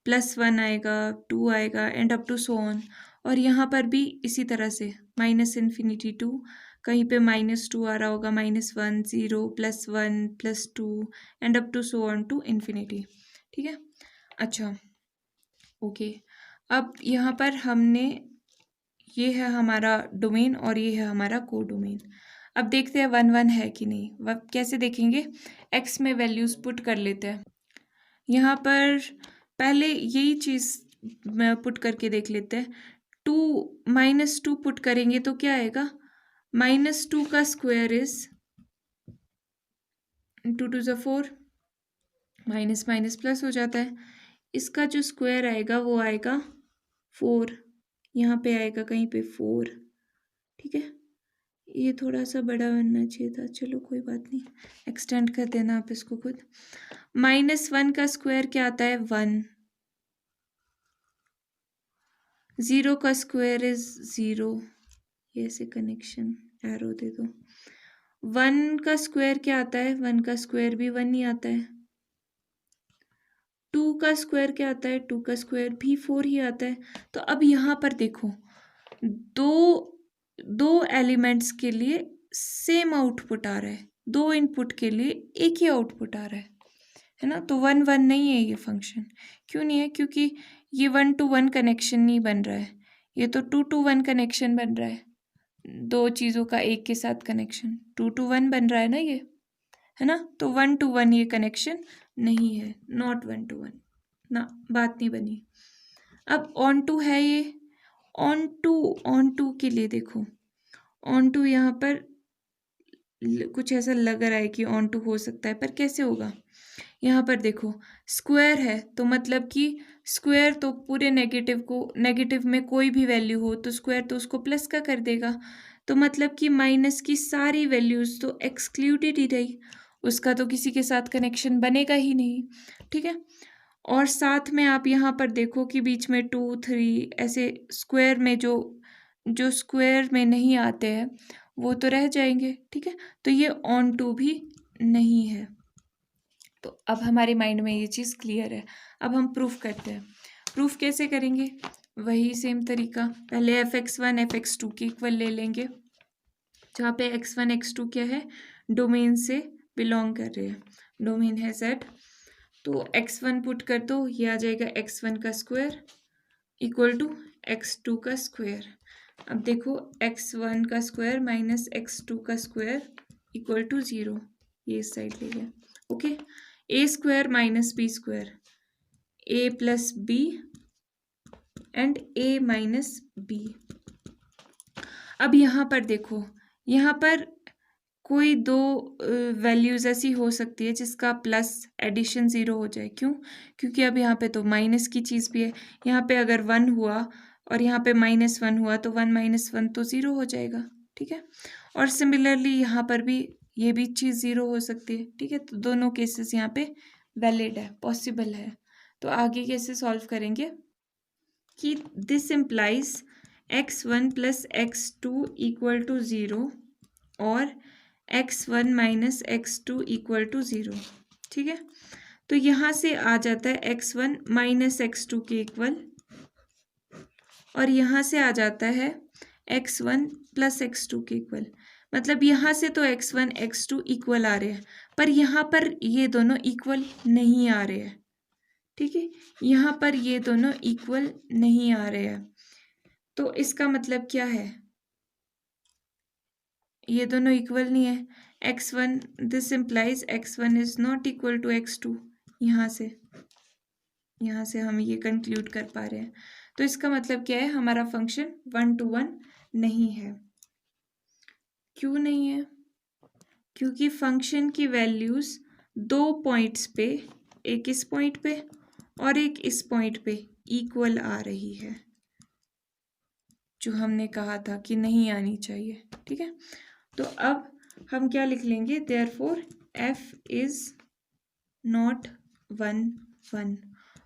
+1 आएगा, 2 आएगा and up to so on. और यहाँ पर भी इसी तरह से माइनस इन्फिनिटी टू, कहीं पे -2 आ रहा होगा, -1 0 +1 +2 and up to so on to infinity. ठीक है, अच्छा ओके। अब यहाँ पर हमने, ये है हमारा डोमेन और ये है हमारा को डोमेन। अब देखते हैं 1 1 है कि नहीं। वह कैसे देखेंगे, x में वैल्यूज पुट कर लेते हैं। यहाँ पर पहले यही चीज़ मैं पुट करके देख लेते हैं। 2 -2 पुट करेंगे तो क्या आएगा, -2 का स्क्वायर इज 2 2 ज़ा 4, माइनस माइनस प्लस हो जाता है। इसका जो स्क्वायर आएगा वो आएगा 4, यहाँ पे आएगा कहीं पे 4। ठीक है, ये थोड़ा सा बड़ा बनना चाहिए था, चलो कोई बात नहीं, एक्सटेंड कर देना आप इसको खुद। -1 का स्क्वायर क्या आता है, 1, 0 का स्क्वायर इज 0, ये ऐसे कनेक्शन एरो दे दो। 1 का स्क्वायर क्या आता है, 1 का स्क्वायर भी 1 ही आता है। 2 का स्क्वायर क्या आता है, 2 का स्क्वायर भी 4 ही आता है। तो अब यहाँ पर देखो, दो एलिमेंट्स के लिए सेम आउटपुट आ रहा है, 2 इनपुट के लिए एक ही आउटपुट आ रहा है ना। तो 1 1 नहीं है ये फंक्शन। क्यों नहीं है, क्योंकि ये 1 to 1 कनेक्शन नहीं बन रहा है, ये तो 2 to 1 कनेक्शन बन रहा है, दो चीज़ों का एक के साथ कनेक्शन 2 to 1 बन रहा है ना ये, है ना। तो 1 to 1 ये कनेक्शन नहीं है, नॉट 1 to 1 ना, बात नहीं बनी। अब ऑन टू है ये, ऑन टू के लिए देखो, ऑन टू यहाँ पर कुछ ऐसा लग रहा है कि ऑन टू हो सकता है, पर कैसे होगा। यहाँ पर देखो स्क्वायर है, तो मतलब कि स्क्वायर तो पूरे नेगेटिव को, नेगेटिव में कोई भी वैल्यू हो तो स्क्वायर तो उसको प्लस का कर देगा, तो मतलब कि माइनस की सारी वैल्यूज तो एक्सक्लूडेड ही रही, उसका तो किसी के साथ कनेक्शन बनेगा ही नहीं, ठीक है। और साथ में आप यहाँ पर देखो कि बीच में 2 3 ऐसे स्क्वायर में जो जो स्क्वायर में नहीं आते हैं वो तो रह जाएंगे, ठीक है। तो ये ऑन टू भी नहीं है। तो अब हमारे माइंड में ये चीज़ क्लियर है। अब हम प्रूफ करते हैं। प्रूफ कैसे करेंगे, वही सेम तरीका, पहले fx1 fx2 के इक्वल ले लेंगे, जहाँ पे x1 x2 क्या है, डोमेन से बिलोंग कर रहे हैं, डोमेन है z। तो x1 पुट कर दो, ये आ जाएगा x1 का स्क्वायर इक्वल टू x2 का स्क्वायर। अब देखो x1 का स्क्वायर माइनस x2 का स्क्वायर इक्वल टू 0, ये इस साइड ले गया, okay. A square minus b square, a plus b and a minus b. अब यहाँ पर देखो, यहाँ पर कोई दो वैल्यूज़ ऐसी हो सकती है जिसका प्लस एडिशन 0 हो जाए, क्यों, क्योंकि अब यहाँ पे तो माइनस की चीज़ भी है, यहाँ पे अगर 1 हुआ और यहाँ पे -1 हुआ तो 1 - 1 तो 0 हो जाएगा, ठीक है। और सिमिलरली यहाँ पर भी ये भी चीज़ 0 हो सकती है, ठीक है। तो दोनों केसेस यहाँ पे वैलिड है, पॉसिबल है। तो आगे कैसे सॉल्व करेंगे कि दिस इम्प्लाइज x1 + x2 = 0 और x1 - x2 = 0, ठीक है। तो यहाँ से आ जाता है x1 - x2 के इक्वल, और यहाँ से आ जाता है x1 + x2 के इक्वल। मतलब यहाँ से तो x1 x2 इक्वल आ रहे हैं, पर यहाँ पर ये दोनों इक्वल नहीं आ रहे हैं, ठीक है। यहाँ पर ये दोनों इक्वल नहीं आ रहे हैं, तो इसका मतलब क्या है, ये दोनों इक्वल नहीं है। x1, this implies x1 is not equal to x2, यहाँ से हम ये कंक्लूड कर पा रहे हैं। तो इसका मतलब क्या है, हमारा फंक्शन 1 to 1 नहीं है। क्यों नहीं है, क्योंकि फंक्शन की वैल्यूज दो पॉइंट्स पे, एक इस पॉइंट पे और एक इस पॉइंट पे इक्वल आ रही है, जो हमने कहा था कि नहीं आनी चाहिए, ठीक है। तो अब हम क्या लिख लेंगे, देयरफॉर f इज नॉट 1 1।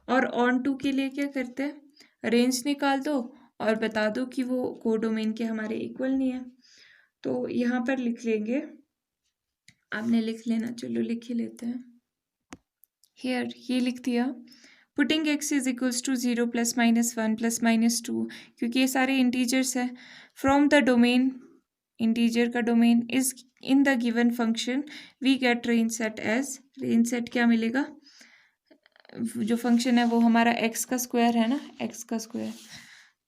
और ऑन टू के लिए क्या करते हैं, रेंज निकाल दो और बता दो कि वो कोडोमेन के हमारे इक्वल नहीं है। तो यहाँ पर लिख लेंगे, आपने लिख लेना, चलो लिख ही लेते हैं। हेयर ये लिख दिया, putting x is equals to 0 + -1 + -2, क्योंकि ये सारे इंटीजर्स हैं, फ्रॉम द डोमेन, इंटीजर का domain is in the given function we get range set as, range set क्या मिलेगा, जो फंक्शन है वो हमारा x का स्क्वायर है ना, x का स्क्वायर,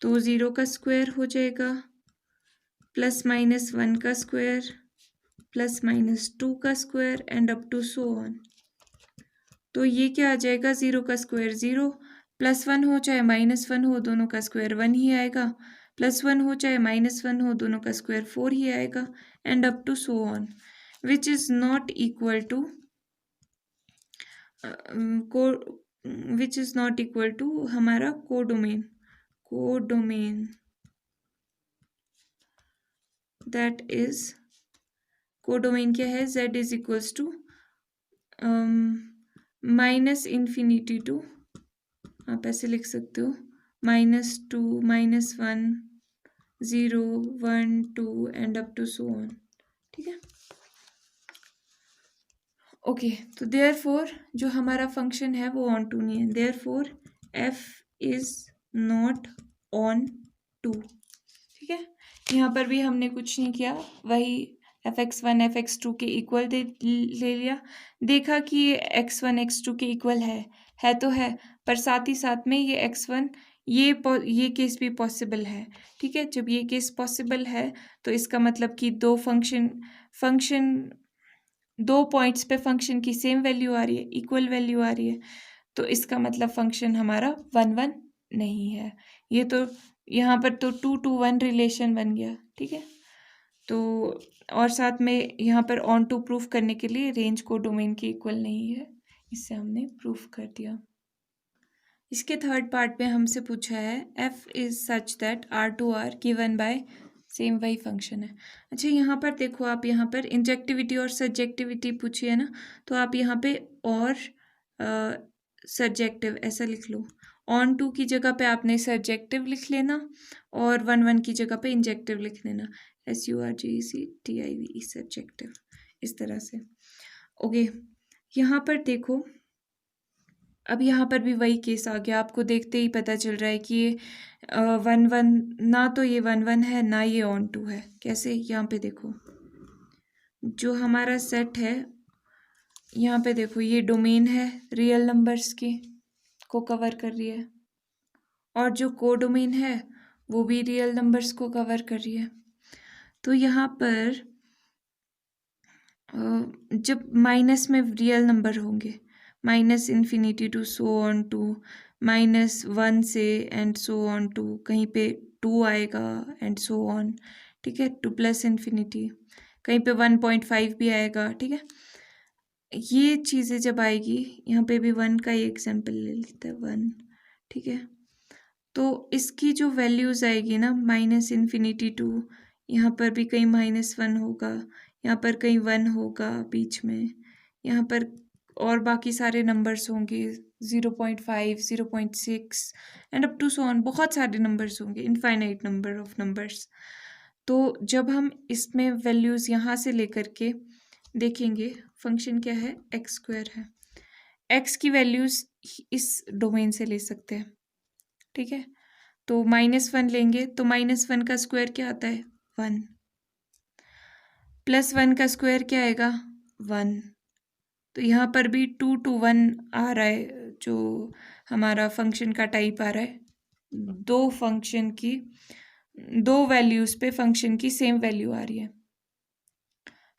तो 0 का स्क्वायर हो जाएगा +-1 का स्क्वायर +-2 का square and up to so on. तो ये क्या आ जाएगा, 0 का स्क्वायर 0, +1 हो चाहे -1 हो, दोनों का स्क्वायर 1 ही आएगा, +1 हो चाहे -1 हो, दोनों का स्क्वायर 4 ही आएगा and up to so on, which is not equal to which is not equal to हमारा कोडोमेन, दैट इज कोडोमेन क्या है, z is equals to -∞ to, आप ऐसे लिख सकते हो, -2 -1 0 1 2 and up to so on, ठीक है। ओके, तो देयरफॉर जो हमारा फंक्शन है वो ऑन टू नहीं है, therefore f is not onto, ठीक है। यहाँ पर भी हमने कुछ नहीं किया, वही fx1 fx2 के इक्वल ले लिया, देखा कि ये x1 x2 के इक्वल है तो है, पर साथ ही साथ में ये x1 ये केस भी पॉसिबल है। ठीक है, जब ये केस पॉसिबल है तो इसका मतलब कि फंक्शन दो पॉइंट्स पे फंक्शन की सेम वैल्यू आ रही है, इक्वल वैल्यू आ रही है, तो इसका मतलब फंक्शन हमारा 1 1 नहीं है। ये तो यहाँ पर तो 2 to 1 रिलेशन बन गया। ठीक है, तो और साथ में यहाँ पर ऑन टू प्रूफ करने के लिए रेंज को डोमेन के इक्वल नहीं है, इससे हमने प्रूफ कर दिया। इसके थर्ड पार्ट में हमसे पूछा है f is such that R2R given by same वही फंक्शन है। अच्छा, यहाँ पर देखो, आप यहाँ पर इंजेक्टिविटी और सब्जेक्टिविटी पूछी है ना, तो आप यहाँ पे और सब्जेक्टिव ऐसा लिख लो। ऑन टू की जगह पे आपने सब्जेक्टिव लिख लेना और 1 1 की जगह पे इंजेक्टिव लिख लेना, SURGECTIV सब्जेक्टिव, इस तरह से। ओके, यहाँ पर देखो, अब यहाँ पर भी वही केस आ गया। आपको देखते ही पता चल रहा है कि ये 1 1 ना, तो ये 1 1 है ना ये ऑन टू है। कैसे? यहाँ पे देखो, जो हमारा सेट है, यहाँ पे देखो, ये डोमेन है रियल नंबर्स की को कवर कर रही है, और जो को डोमेन है वो भी रियल नंबर्स को कवर कर रही है। तो यहाँ पर जब माइनस में रियल नंबर होंगे, -∞ टू सो ऑन टू -1 से एंड सो ऑन टू, कहीं पे 2 आएगा एंड सो ऑन। ठीक है, टू +∞, कहीं पे 1.5 भी आएगा। ठीक है, ये चीज़ें जब आएगी, यहाँ पे भी 1 का ही एग्जाम्पल ले लेते हैं, 1। ठीक है, तो इसकी जो वैल्यूज़ आएगी ना, -∞ टू, यहाँ पर भी कहीं -1 होगा, यहाँ पर कहीं 1 होगा बीच में, यहाँ पर और बाकी सारे नंबर्स होंगे 0.5 0.6 and up to so on, बहुत सारे नंबर्स होंगे, इनफाइनाइट नंबर ऑफ नंबर्स। तो जब हम इसमें वैल्यूज़ यहाँ से लेकर के देखेंगे, फंक्शन क्या है, x² है, x की वैल्यूज़ इस डोमेन से ले सकते हैं। ठीक है, तो -1 लेंगे तो -1 का स्क्वायर क्या आता है, 1, +1 का स्क्वायर क्या आएगा, 1। तो यहाँ पर भी 2 to 1 आ रहा है, जो हमारा फंक्शन का टाइप आ रहा है। दो वैल्यूज़ पे फंक्शन की सेम वैल्यू आ रही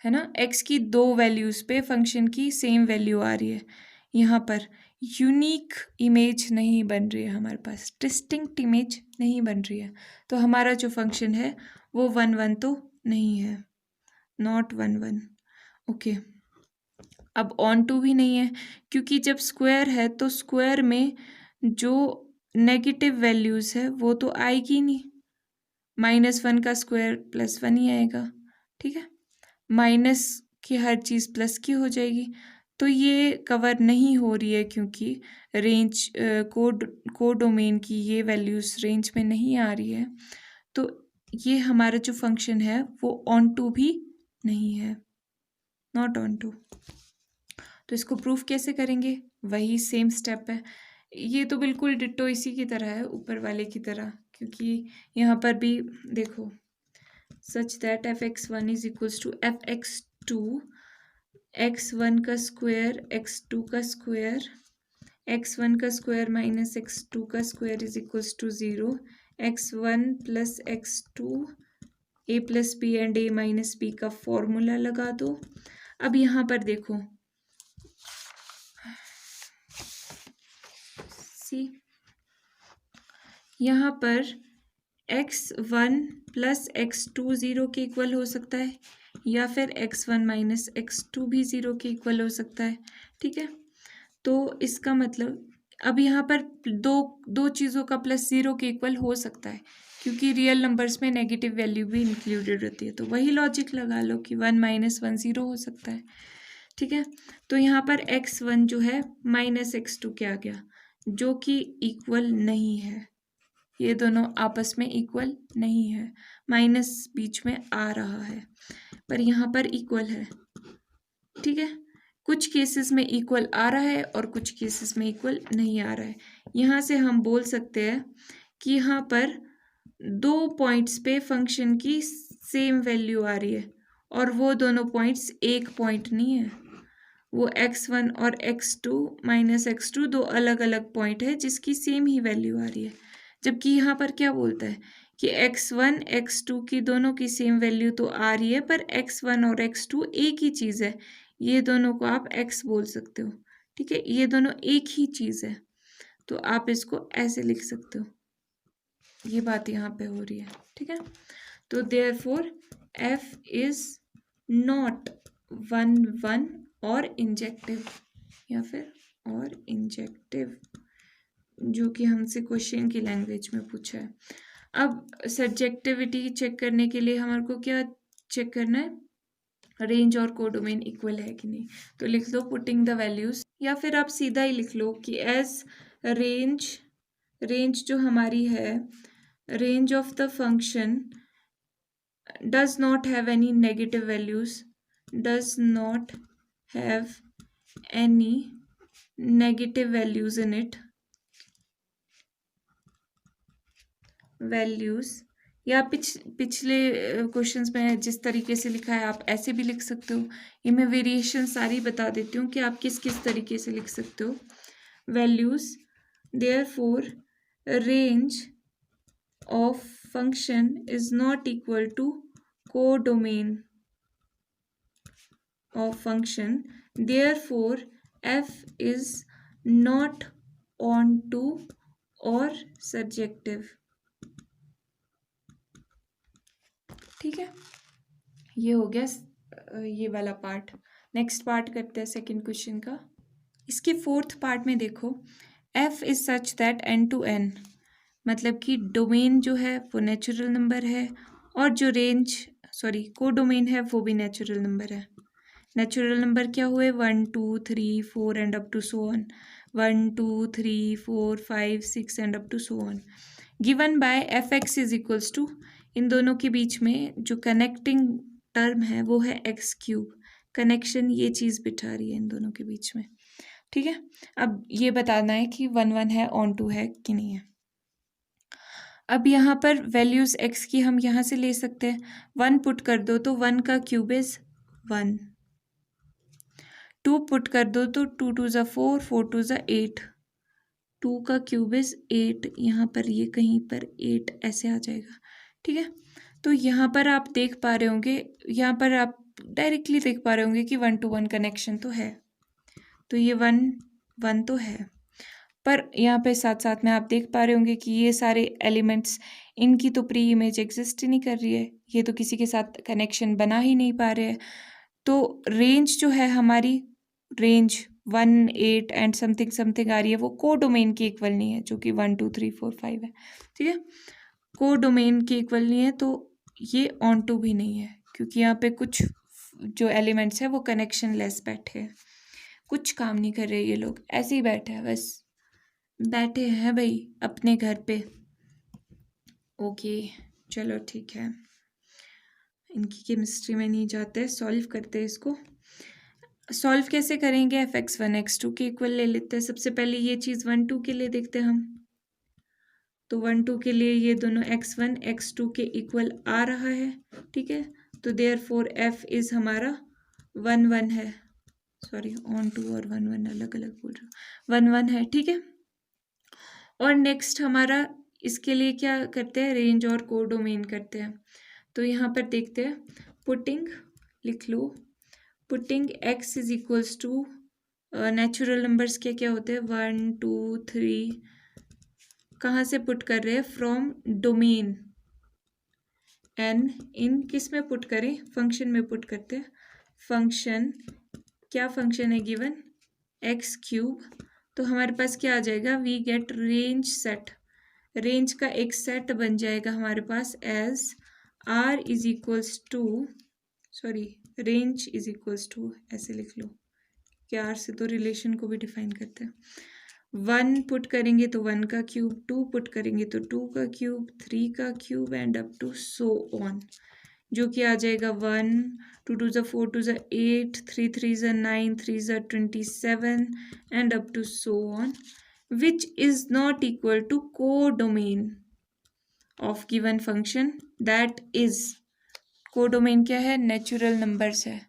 है ना, x की 2 वैल्यूज़ पे फंक्शन की सेम वैल्यू आ रही है। यहाँ पर यूनिक इमेज नहीं बन रही है, हमारे पास डिस्टिंक्ट इमेज नहीं बन रही है, तो हमारा जो फंक्शन है वो 1 1 तो नहीं है, नॉट 1 1। ओके, अब ऑन टू भी नहीं है, क्योंकि जब स्क्वायर है तो स्क्वायर में जो नेगेटिव वैल्यूज़ है वो तो आएगी नहीं, -1 का स्क्वायर +1 ही आएगा। ठीक है, माइनस की हर चीज़ प्लस की हो जाएगी, तो ये कवर नहीं हो रही है, क्योंकि रेंज को डोमेन की ये वैल्यूज़ रेंज में नहीं आ रही है, तो ये हमारा जो फंक्शन है वो ऑन टू भी नहीं है, नॉट ऑन टू। तो इसको प्रूफ कैसे करेंगे, वही सेम स्टेप है। ये तो बिल्कुल डिट्टो इसी की तरह है, ऊपर वाले की तरह, क्योंकि यहाँ पर भी देखो, such that fx1 is equals to fx2, x1 का स्क्वायर x2 का स्क्वायर, x1 का स्क्वायर माइनस x2 का square is equals to 0, x1 plus x2, a plus b and a minus b का फॉर्मूला लगा दो। अब यहाँ पर देखो, यहाँ पर x1 प्लस x2 0 के इक्वल हो सकता है, या फिर x1 माइनस x2 भी 0 के इक्वल हो सकता है। ठीक है, तो इसका मतलब अब यहाँ पर दो चीज़ों का प्लस 0 के इक्वल हो सकता है, क्योंकि रियल नंबर्स में नेगेटिव वैल्यू भी इंक्लूडेड होती है, तो वही लॉजिक लगा लो कि 1 - 1 0 हो सकता है। ठीक है, तो यहाँ पर x1 जो है -x2 क्या आ गया, जो कि इक्वल नहीं है, ये दोनों आपस में इक्वल नहीं है, माइनस बीच में आ रहा है, पर यहाँ पर इक्वल है। ठीक है, कुछ केसेस में इक्वल आ रहा है और कुछ केसेस में इक्वल नहीं आ रहा है। यहाँ से हम बोल सकते हैं कि यहाँ पर 2 पॉइंट्स पे फंक्शन की सेम वैल्यू आ रही है, और वो दोनों पॉइंट्स एक पॉइंट नहीं है, वो x1 और x2 - x2 दो अलग अलग पॉइंट है जिसकी सेम ही वैल्यू आ रही है। जबकि यहाँ पर क्या बोलता है कि x1 x2 की दोनों की सेम वैल्यू तो आ रही है, पर x1 और x2 एक ही चीज़ है, ये दोनों को आप x बोल सकते हो, ठीक है, ये दोनों एक ही चीज़ है, तो आप इसको ऐसे लिख सकते हो, ये बात यहाँ पे हो रही है, ठीक है। तो देयरफॉर f इज नॉट 1 1 और इंजेक्टिव, या फिर और इंजेक्टिव, जो कि हमसे क्वेश्चन की लैंग्वेज में पूछा है। अब सब्जेक्टिविटी चेक करने के लिए हमारे को क्या चेक करना है, रेंज और कोडोमेन इक्वल है कि नहीं। तो लिख लो पुटिंग द वैल्यूज, या फिर आप सीधा ही लिख लो कि एज रेंज जो हमारी है, range of the function does not have any negative values, does not have any negative values in it, values, या पिछले क्वेश्चंस में जिस तरीके से लिखा है आप ऐसे भी लिख सकते हो, ये मैं वेरिएशन सारी बता देती हूँ कि आप किस किस तरीके से लिख सकते हो values. Therefore range of function is not equal to codomain of function, therefore f is not onto or surjective, ठीक है। ये हो गया ये वाला पार्ट। नेक्स्ट पार्ट करते हैं सेकंड क्वेश्चन का। इसके फोर्थ पार्ट में देखो, f is such that n to n, मतलब कि डोमेन जो है वो नेचुरल नंबर है, और जो रेंज कोडोमेन है वो भी नेचुरल नंबर है। नेचुरल नंबर क्या हुए, 1 2 3 4 and up to so on, 1 2 3 4 5 6 and up to so on, given by F x is equals to, इन दोनों के बीच में जो कनेक्टिंग टर्म है वो है एक्स क्यूब, कनेक्शन ये चीज़ बिठा रही है इन दोनों के बीच में, ठीक है। अब ये बताना है कि 1 1 है, ऑन टू है कि नहीं है। अब यहाँ पर वैल्यूज एक्स की हम यहाँ से ले सकते हैं, 1 पुट कर दो तो 1 का क्यूब इज 1, 2 पुट कर दो तो 2 2 ज़ा 4, 4 2 ज़ा 8, 2 का क्यूब इज 8, यहाँ पर ये कहीं पर 8 ऐसे आ जाएगा, ठीक है। तो यहाँ पर आप देख पा रहे होंगे, यहाँ पर आप डायरेक्टली देख पा रहे होंगे कि 1 to 1 कनेक्शन तो है, तो ये 1 1 तो है, पर यहाँ पे साथ साथ में आप देख पा रहे होंगे कि ये सारे एलिमेंट्स, इनकी तो प्री इमेज एग्जिस्ट ही नहीं कर रही है, ये तो किसी के साथ कनेक्शन बना ही नहीं पा रहे हैं। तो रेंज जो है हमारी, रेंज 1 8 एंड समथिंग समथिंग आ रही है, वो कोडोमेन की इक्वल नहीं है, जो कि 1 2 3 4 5 है, ठीक है, कोडोमेन की इक्वल नहीं है। तो ये ऑन टू भी नहीं है, क्योंकि यहाँ पे कुछ जो एलिमेंट्स है वो कनेक्शन लेस बैठे हैं, कुछ काम नहीं कर रहे, ये लोग ऐसे ही बैठे हैं, बस बैठे हैं भाई अपने घर पे। ओके चलो ठीक है, इनकी केमिस्ट्री में नहीं जाते, सॉल्व करते हैं इसको। सॉल्व कैसे करेंगे, एफ एक्स 1 x2 के इक्वल ले लेते हैं। सबसे पहले ये चीज़ 1 2 के लिए देखते हैं हम, तो 1 2 के लिए ये दोनों x1 x2 के इक्वल आ रहा है, ठीक है। तो देयरफॉर f इज हमारा 1 1 है, सॉरी ऑन टू और 1 1 अलग अलग बोल रहा हूँ, 1 1 है, ठीक है। और नेक्स्ट हमारा इसके लिए क्या करते हैं, रेंज और कोडोमेन करते हैं। तो यहाँ पर देखते हैं, पुटिंग लिख लो, putting x is equals to natural numbers क्या क्या होते हैं, 1 2 3, कहाँ से पुट कर रहे हैं, फ्रॉम डोमेन n, इन किस में पुट करें, फंक्शन में पुट करते हैं। फंक्शन क्या फंक्शन है गिवन, एक्स क्यूब, तो हमारे पास क्या आ जाएगा, we get range set, range का एक सेट बन जाएगा हमारे पास as r is equals to, sorry range is equals to, ऐसे लिख लो कि r से तो रिलेशन को भी डिफाइन करते हैं। 1 पुट करेंगे तो 1 का क्यूब, 2 पुट करेंगे तो 2 का क्यूब, 3 का cube and up to so on, जो कि आ जाएगा 1 2 2 ज़ा 4 2 ज़ा 8, 3 3 ज़ा 9, 3 ज़ा 27 and up to so on, which is not equal to codomain of given function, that is codomain क्या है, नेचुरल नंबर्स है,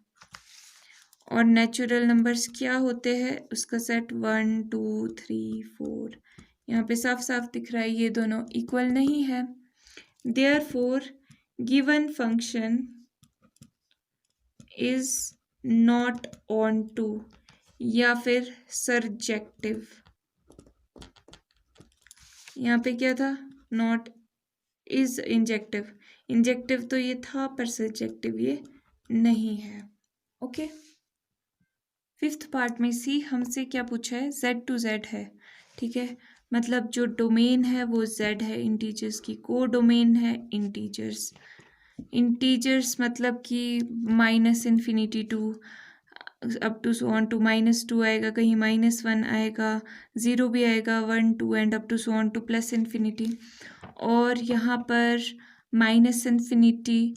और नेचुरल नंबर्स क्या होते हैं, उसका सेट 1 2 3 4, यहाँ पे साफ साफ दिख रहा है ये दोनों इक्वल नहीं है। Therefore given function is not onto या फिर सरजेक्टिव। यहाँ पे क्या था, नॉट इज इंजेक्टिव, इंजेक्टिव तो ये था पर सरजेक्टिव ये नहीं है। ओके, फिफ्थ पार्ट में सी हमसे क्या पूछा है, Z to Z है, ठीक है, मतलब जो डोमेन है वो Z है इंटीजर्स की, को डोमेन है इंटीजर्स, इंटीजर्स मतलब कि -∞ to up to so on to -2 आएगा, कहीं -1 आएगा, 0 भी आएगा, 1 2 and up to so on to +∞, और यहाँ पर -∞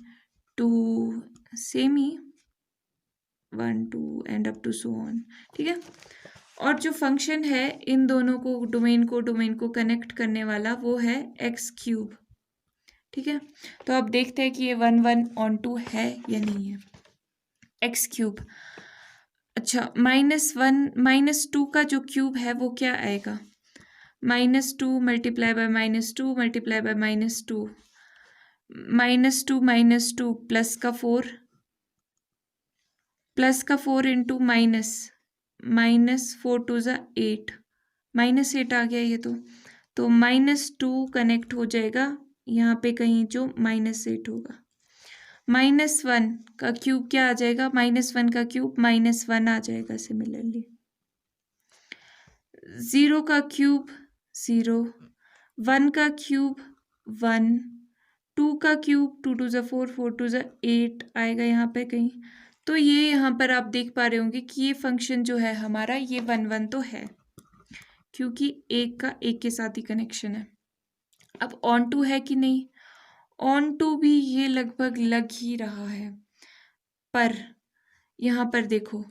टू सेम ही 1 2 and up to so on, ठीक है। और जो फंक्शन है इन दोनों को डोमेन को कनेक्ट करने वाला वो है x3, ठीक है। तो अब देखते हैं कि ये 1 1 ऑन टू है या नहीं है, x3। अच्छा, -2 का जो क्यूब है वो क्या आएगा, -2 multiply by -2 multiply by -2, -2 plus का 4 इंटू -4 टू ज़ा 8, -8 आ गया ये तो -2 कनेक्ट हो जाएगा यहाँ पे कहीं जो -8 होगा। -1 का क्यूब क्या आ जाएगा, -1 का क्यूब -1 आ जाएगा। सिमिलरली 0 का क्यूब 0, 1 का क्यूब 1, 2 का क्यूब 2 टू ज़ा 4 4 टू ज़ा 8 आएगा यहाँ पे कहीं। तो ये यहाँ पर आप देख पा रहे होंगे कि ये फंक्शन जो है हमारा ये 1 1 तो है, क्योंकि एक का एक के साथ ही कनेक्शन है। अब ऑन टू है कि नहीं, ऑन टू भी ये लगभग लग ही रहा है, पर यहाँ पर देखो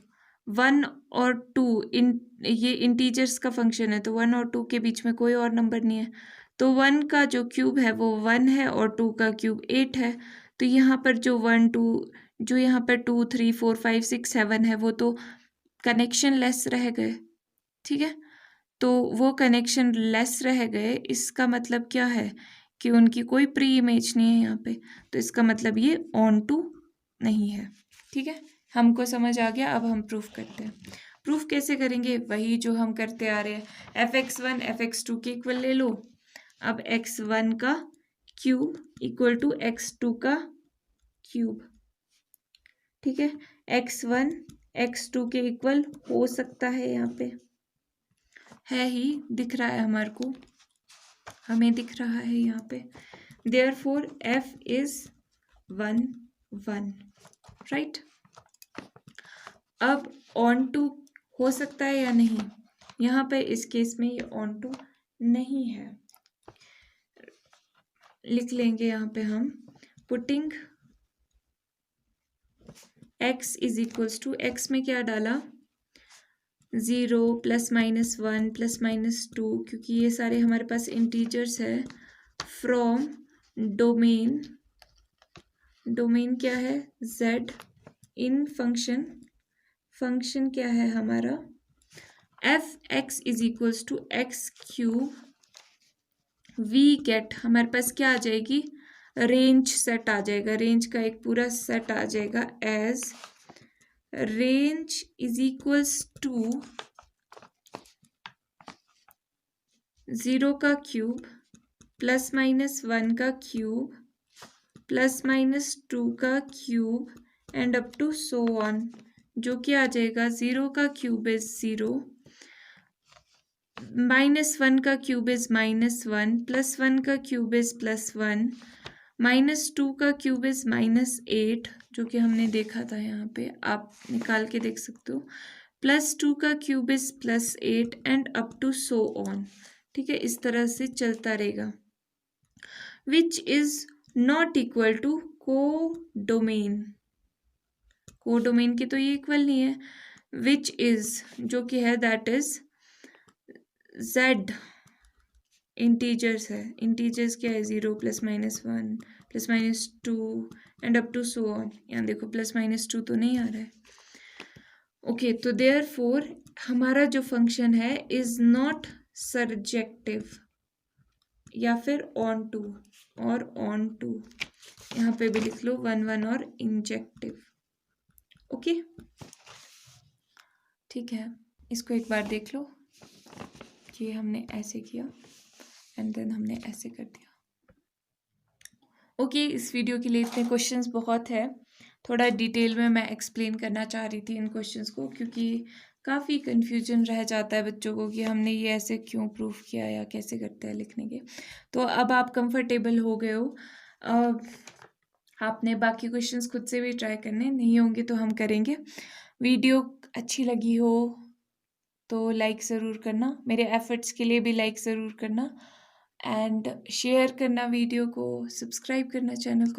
1 और 2 ये इंटीजर्स का फंक्शन है, तो 1 और 2 के बीच में कोई और नंबर नहीं है, तो 1 का जो क्यूब है वो 1 है और 2 का क्यूब 8 है। तो यहाँ पर जो 1 2 जो यहाँ पर 2 3 4 5 6 7 है वो तो कनेक्शन लेस रह गए, ठीक है। तो वो कनेक्शन लेस रह गए, इसका मतलब क्या है कि उनकी कोई प्री इमेज नहीं है यहाँ पे, तो इसका मतलब ये ऑन टू नहीं है, ठीक है। हमको समझ आ गया। अब हम प्रूफ करते हैं। प्रूफ कैसे करेंगे, वही जो हम करते आ रहे हैं, fx1 fx2 के इक्वल ले लो। अब x1 का क्यूब इक्वल टू x2 का क्यूब, ठीक है। x1 x2 के इक्वल हो सकता है, यहाँ पे है ही, दिख रहा है हमारे को, हमें दिख रहा है यहाँ पे। Therefore f is 1 1, right. अब ऑन टू हो सकता है या नहीं, यहाँ पे इस केस में ये ऑन टू नहीं है, लिख लेंगे यहाँ पे हम, putting x is equals to, x में क्या डाला 0 ±1 ±2, क्योंकि ये सारे हमारे पास इंटीजर्स है, फ्रॉम डोमेन, डोमेन क्या है z, इन फंक्शन क्या है हमारा f(x) is equals to x3, we get, हमारे पास क्या आ जाएगी, रेंज सेट आ जाएगा, रेंज का एक पूरा सेट आ जाएगा, as range is equals to 0 का क्यूब ±1 का क्यूब ±2 का cube and up to so on, जो कि आ जाएगा 0 का क्यूब इज 0, -1 का क्यूब इज -1, +1 का क्यूब इज +1, -2 का क्यूब इज -8, जो कि हमने देखा था, यहाँ पे आप निकाल के देख सकते हो, +2 का cube is +8 and up to so on, ठीक है। इस तरह से चलता रहेगा, which is not equal to codomain, codomain के तो ये इक्वल नहीं है, विच इज जो कि है दैट इज z, इंटीजर्स है, इंटीजर्स क्या है 0 ±1 ±2 and up to so on, यहाँ देखो +-2 तो नहीं आ रहा है, ओके। तो देयरफॉर हमारा जो फंक्शन है इज नॉट सरजेक्टिव या फिर ऑन टू और ऑन टू, यहाँ पे भी लिख लो 1 और इंजेक्टिव। ओके, ठीक है, इसको एक बार देख लो। ये हमने ऐसे किया एंड देन हमने ऐसे कर दिया। ओके, इस वीडियो के लिए इतने क्वेश्चंस बहुत है। थोड़ा डिटेल में मैं एक्सप्लेन करना चाह रही थी इन क्वेश्चंस को, क्योंकि काफ़ी कन्फ्यूजन रह जाता है बच्चों को कि हमने ये ऐसे क्यों प्रूफ किया या कैसे करते हैं लिखने के। तो अब आप कंफर्टेबल हो गए हो, आपने बाकी क्वेश्चंस खुद से भी ट्राई करने, नहीं होंगे तो हम करेंगे। वीडियो अच्छी लगी हो तो लाइक ज़रूर करना, मेरे एफर्ट्स के लिए भी लाइक ज़रूर करना, एंड शेयर करना वीडियो को, सब्सक्राइब करना चैनल को।